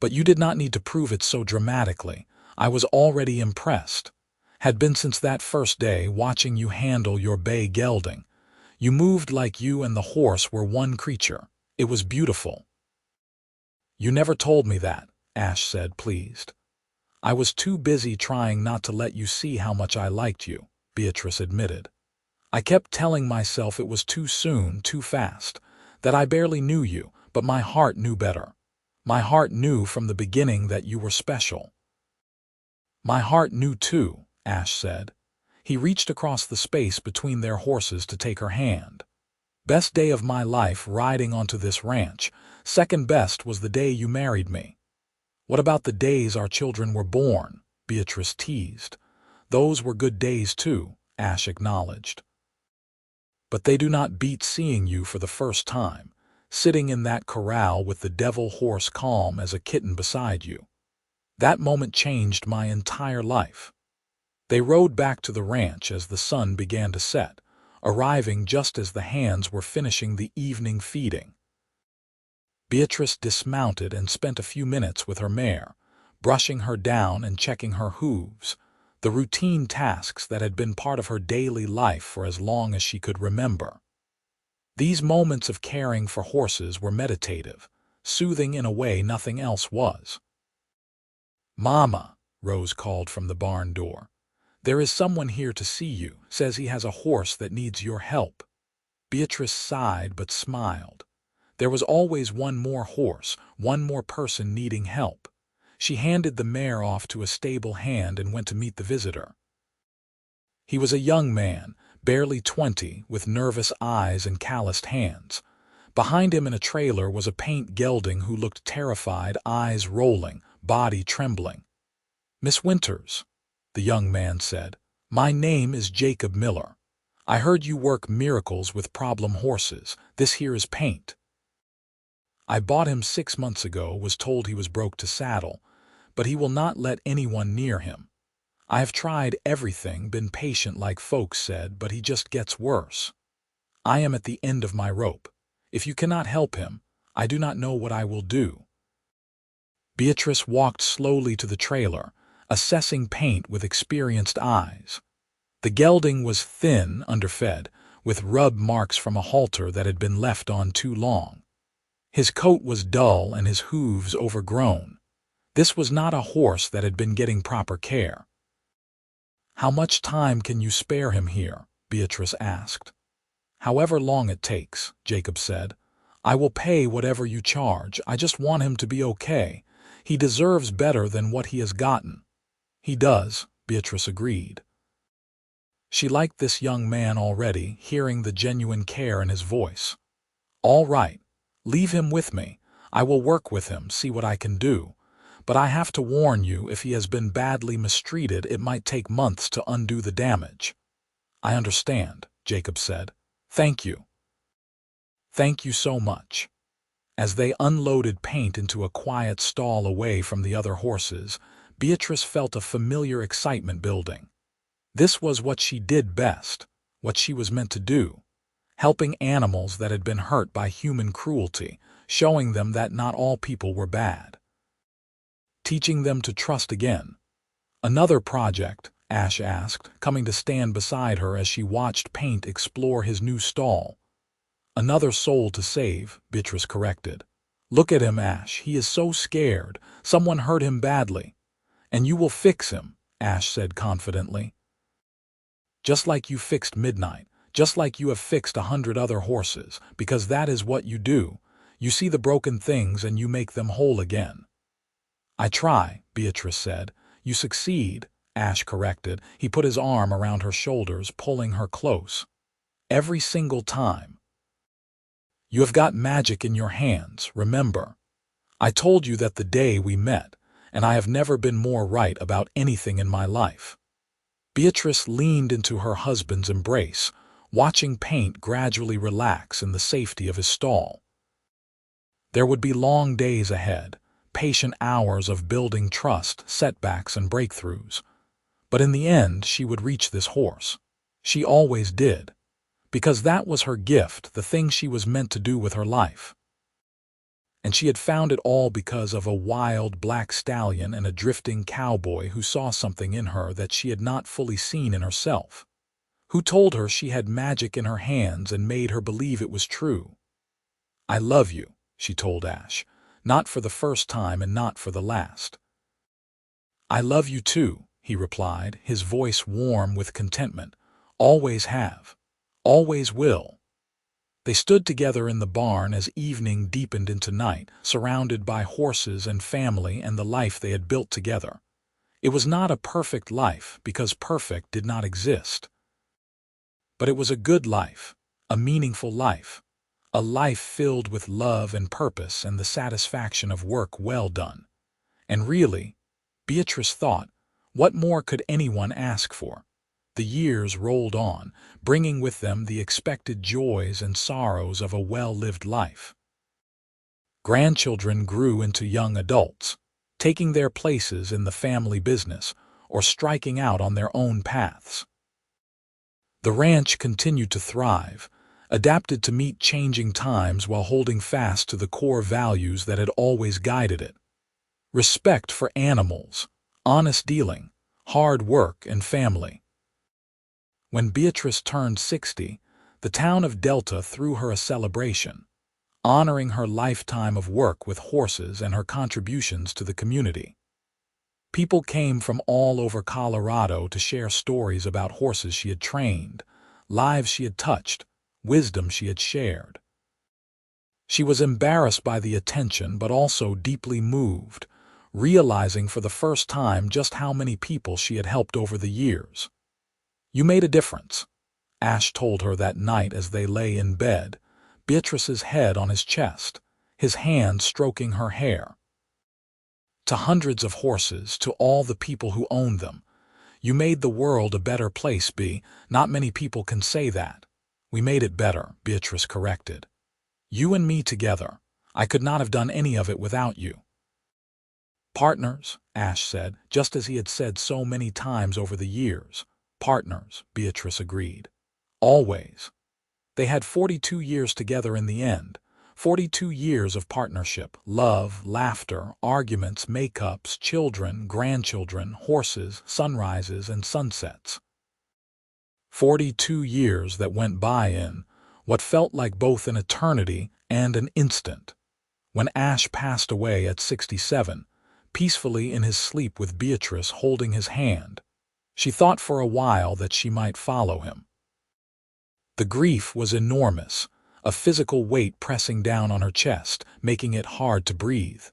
"But you did not need to prove it so dramatically. I was already impressed. Had been since that first day watching you handle your bay gelding. You moved like you and the horse were one creature. It was beautiful." "You never told me that," Ash said, pleased. "I was too busy trying not to let you see how much I liked you," Beatrice admitted. "I kept telling myself it was too soon, too fast, that I barely knew you, but my heart knew better. My heart knew from the beginning that you were special." "My heart knew too," Ash said. He reached across the space between their horses to take her hand. "Best day of my life riding onto this ranch. Second best was the day you married me." "What about the days our children were born?" Beatrice teased. "Those were good days too," Ash acknowledged. "But they do not beat seeing you for the first time, sitting in that corral with the devil horse calm as a kitten beside you. That moment changed my entire life." They rode back to the ranch as the sun began to set, arriving just as the hands were finishing the evening feeding. Beatrice dismounted and spent a few minutes with her mare, brushing her down and checking her hooves, the routine tasks that had been part of her daily life for as long as she could remember. These moments of caring for horses were meditative, soothing in a way nothing else was. "Mama," Rose called from the barn door. "There is someone here to see you, says he has a horse that needs your help." Beatrice sighed but smiled. There was always one more horse, one more person needing help. She handed the mare off to a stable hand and went to meet the visitor. He was a young man, barely 20, with nervous eyes and calloused hands. Behind him in a trailer was a paint gelding who looked terrified, eyes rolling, body trembling. "Miss Winters," the young man said, "my name is Jacob Miller. I heard you work miracles with problem horses. This here is Paint. I bought him 6 months ago, was told he was broke to saddle, but he will not let anyone near him. I have tried everything, been patient like folks said, but he just gets worse. I am at the end of my rope. If you cannot help him, I do not know what I will do." Beatrice walked slowly to the trailer, assessing Paint with experienced eyes. The gelding was thin, underfed, with rub marks from a halter that had been left on too long. His coat was dull and his hooves overgrown. This was not a horse that had been getting proper care. "How much time can you spare him here?" Beatrice asked. "However long it takes," Jacob said. "I will pay whatever you charge. I just want him to be okay. He deserves better than what he has gotten." "He does," Beatrice agreed. She liked this young man already, hearing the genuine care in his voice. "All right. Leave him with me. I will work with him, see what I can do. But I have to warn you, if he has been badly mistreated, it might take months to undo the damage." "I understand," Jacob said. "Thank you." "Thank you so much." As they unloaded Paint into a quiet stall away from the other horses, Beatrice felt a familiar excitement building. This was what she did best, what she was meant to do. Helping animals that had been hurt by human cruelty, showing them that not all people were bad. Teaching them to trust again. "Another project?" Ash asked, coming to stand beside her as she watched Paint explore his new stall. "Another soul to save," Beatrice corrected. "Look at him, Ash. He is so scared. Someone hurt him badly." "And you will fix him," Ash said confidently. "Just like you fixed Midnight. Just like you have fixed 100 other horses, because that is what you do. You see the broken things and you make them whole again." "I try," Beatrice said. "You succeed," Ash corrected. He put his arm around her shoulders, pulling her close. "Every single time. You have got magic in your hands, remember. I told you that the day we met, and I have never been more right about anything in my life." Beatrice leaned into her husband's embrace, watching Paint gradually relax in the safety of his stall. There would be long days ahead, patient hours of building trust, setbacks, and breakthroughs. But in the end, she would reach this horse. She always did. Because that was her gift, the thing she was meant to do with her life. And she had found it all because of a wild black stallion and a drifting cowboy who saw something in her that she had not fully seen in herself. Who told her she had magic in her hands and made her believe it was true. "I love you," she told Ash, not for the first time and not for the last. "I love you too," he replied, his voice warm with contentment. "Always have. Always will." They stood together in the barn as evening deepened into night, surrounded by horses and family and the life they had built together. It was not a perfect life, because perfect did not exist. But it was a good life, a meaningful life, a life filled with love and purpose and the satisfaction of work well done. And really, Beatrice thought, what more could anyone ask for? The years rolled on, bringing with them the expected joys and sorrows of a well-lived life. Grandchildren grew into young adults, taking their places in the family business or striking out on their own paths. The ranch continued to thrive, adapted to meet changing times while holding fast to the core values that had always guided it. Respect for animals, honest dealing, hard work, and family. When Beatrice turned 60, the town of Delta threw her a celebration, honoring her lifetime of work with horses and her contributions to the community. People came from all over Colorado to share stories about horses she had trained, lives she had touched, wisdom she had shared. She was embarrassed by the attention but also deeply moved, realizing for the first time just how many people she had helped over the years. "You made a difference," Ash told her that night as they lay in bed, Beatrice's head on his chest, his hand stroking her hair. "To hundreds of horses, to all the people who owned them, you made the world a better place, Bea. Not many people can say that." "We made it better," Beatrice corrected. "You and me together. I could not have done any of it without you." "Partners," Ash said, just as he had said so many times over the years. "Partners," Beatrice agreed. "Always." They had 42 years together in the end, 42 years of partnership, love, laughter, arguments, makeups, children, grandchildren, horses, sunrises, and sunsets. 42 years that went by in what felt like both an eternity and an instant. When Ash passed away at 67, peacefully in his sleep with Beatrice holding his hand, she thought for a while that she might follow him. The grief was enormous, a physical weight pressing down on her chest, making it hard to breathe.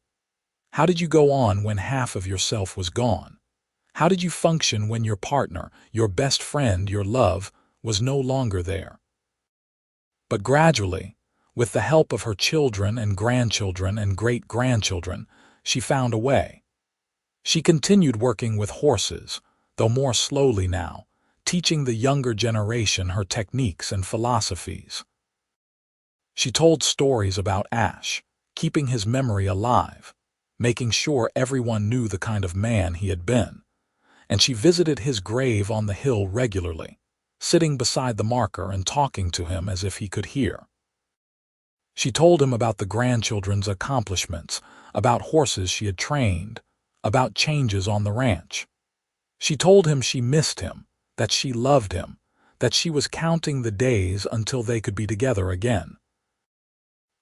How did you go on when half of yourself was gone? How did you function when your partner, your best friend, your love, was no longer there? But gradually, with the help of her children and grandchildren and great-grandchildren, she found a way. She continued working with horses, though more slowly now, teaching the younger generation her techniques and philosophies. She told stories about Ash, keeping his memory alive, making sure everyone knew the kind of man he had been. And she visited his grave on the hill regularly, sitting beside the marker and talking to him as if he could hear. She told him about the grandchildren's accomplishments, about horses she had trained, about changes on the ranch. She told him she missed him, that she loved him, that she was counting the days until they could be together again.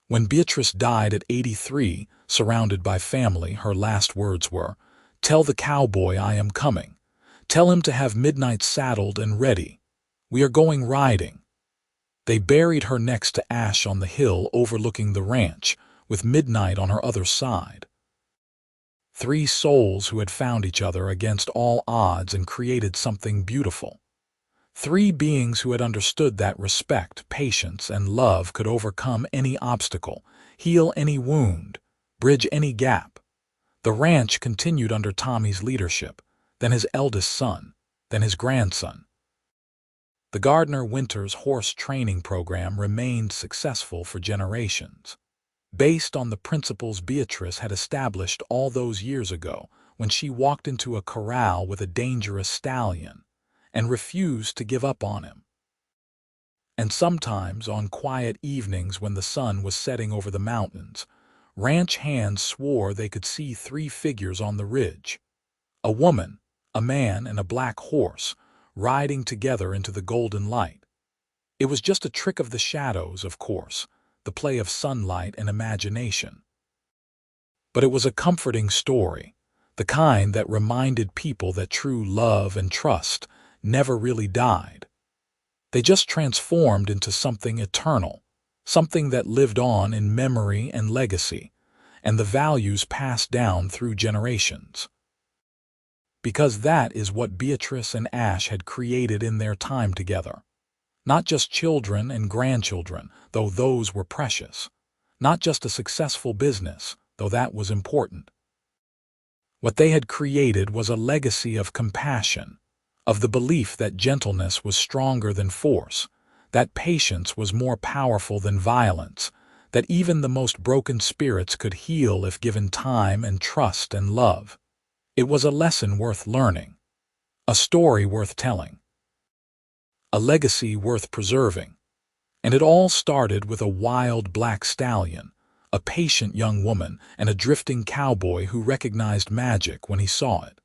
When Beatrice died at 83, surrounded by family, her last words were, "Tell the cowboy I am coming. Tell him to have midnight saddled and ready. We are going riding." They buried her next to Ash on the hill overlooking the ranch, with midnight on her other side. Three souls who had found each other against all odds and created something beautiful. Three beings who had understood that respect, patience, and love could overcome any obstacle, heal any wound, bridge any gap. The ranch continued under Tommy's leadership, then his eldest son, then his grandson. The Gardner Winters horse training program remained successful for generations, based on the principles Beatrice had established all those years ago when she walked into a corral with a dangerous stallion and refused to give up on him. And sometimes, on quiet evenings when the sun was setting over the mountains, ranch hands swore they could see three figures on the ridge: a woman, a man, and a black horse, riding together into the golden light. It was just a trick of the shadows, of course, the play of sunlight and imagination. But it was a comforting story, the kind that reminded people that true love and trust never really died. They just transformed into something eternal, something that lived on in memory and legacy, and the values passed down through generations. Because that is what Beatrice and Ash had created in their time together. Not just children and grandchildren, though those were precious. Not just a successful business, though that was important. What they had created was a legacy of compassion, of the belief that gentleness was stronger than force, that patience was more powerful than violence, that even the most broken spirits could heal if given time and trust and love. It was a lesson worth learning, a story worth telling, a legacy worth preserving. And it all started with a wild black stallion, a patient young woman, and a drifting cowboy who recognized magic when he saw it.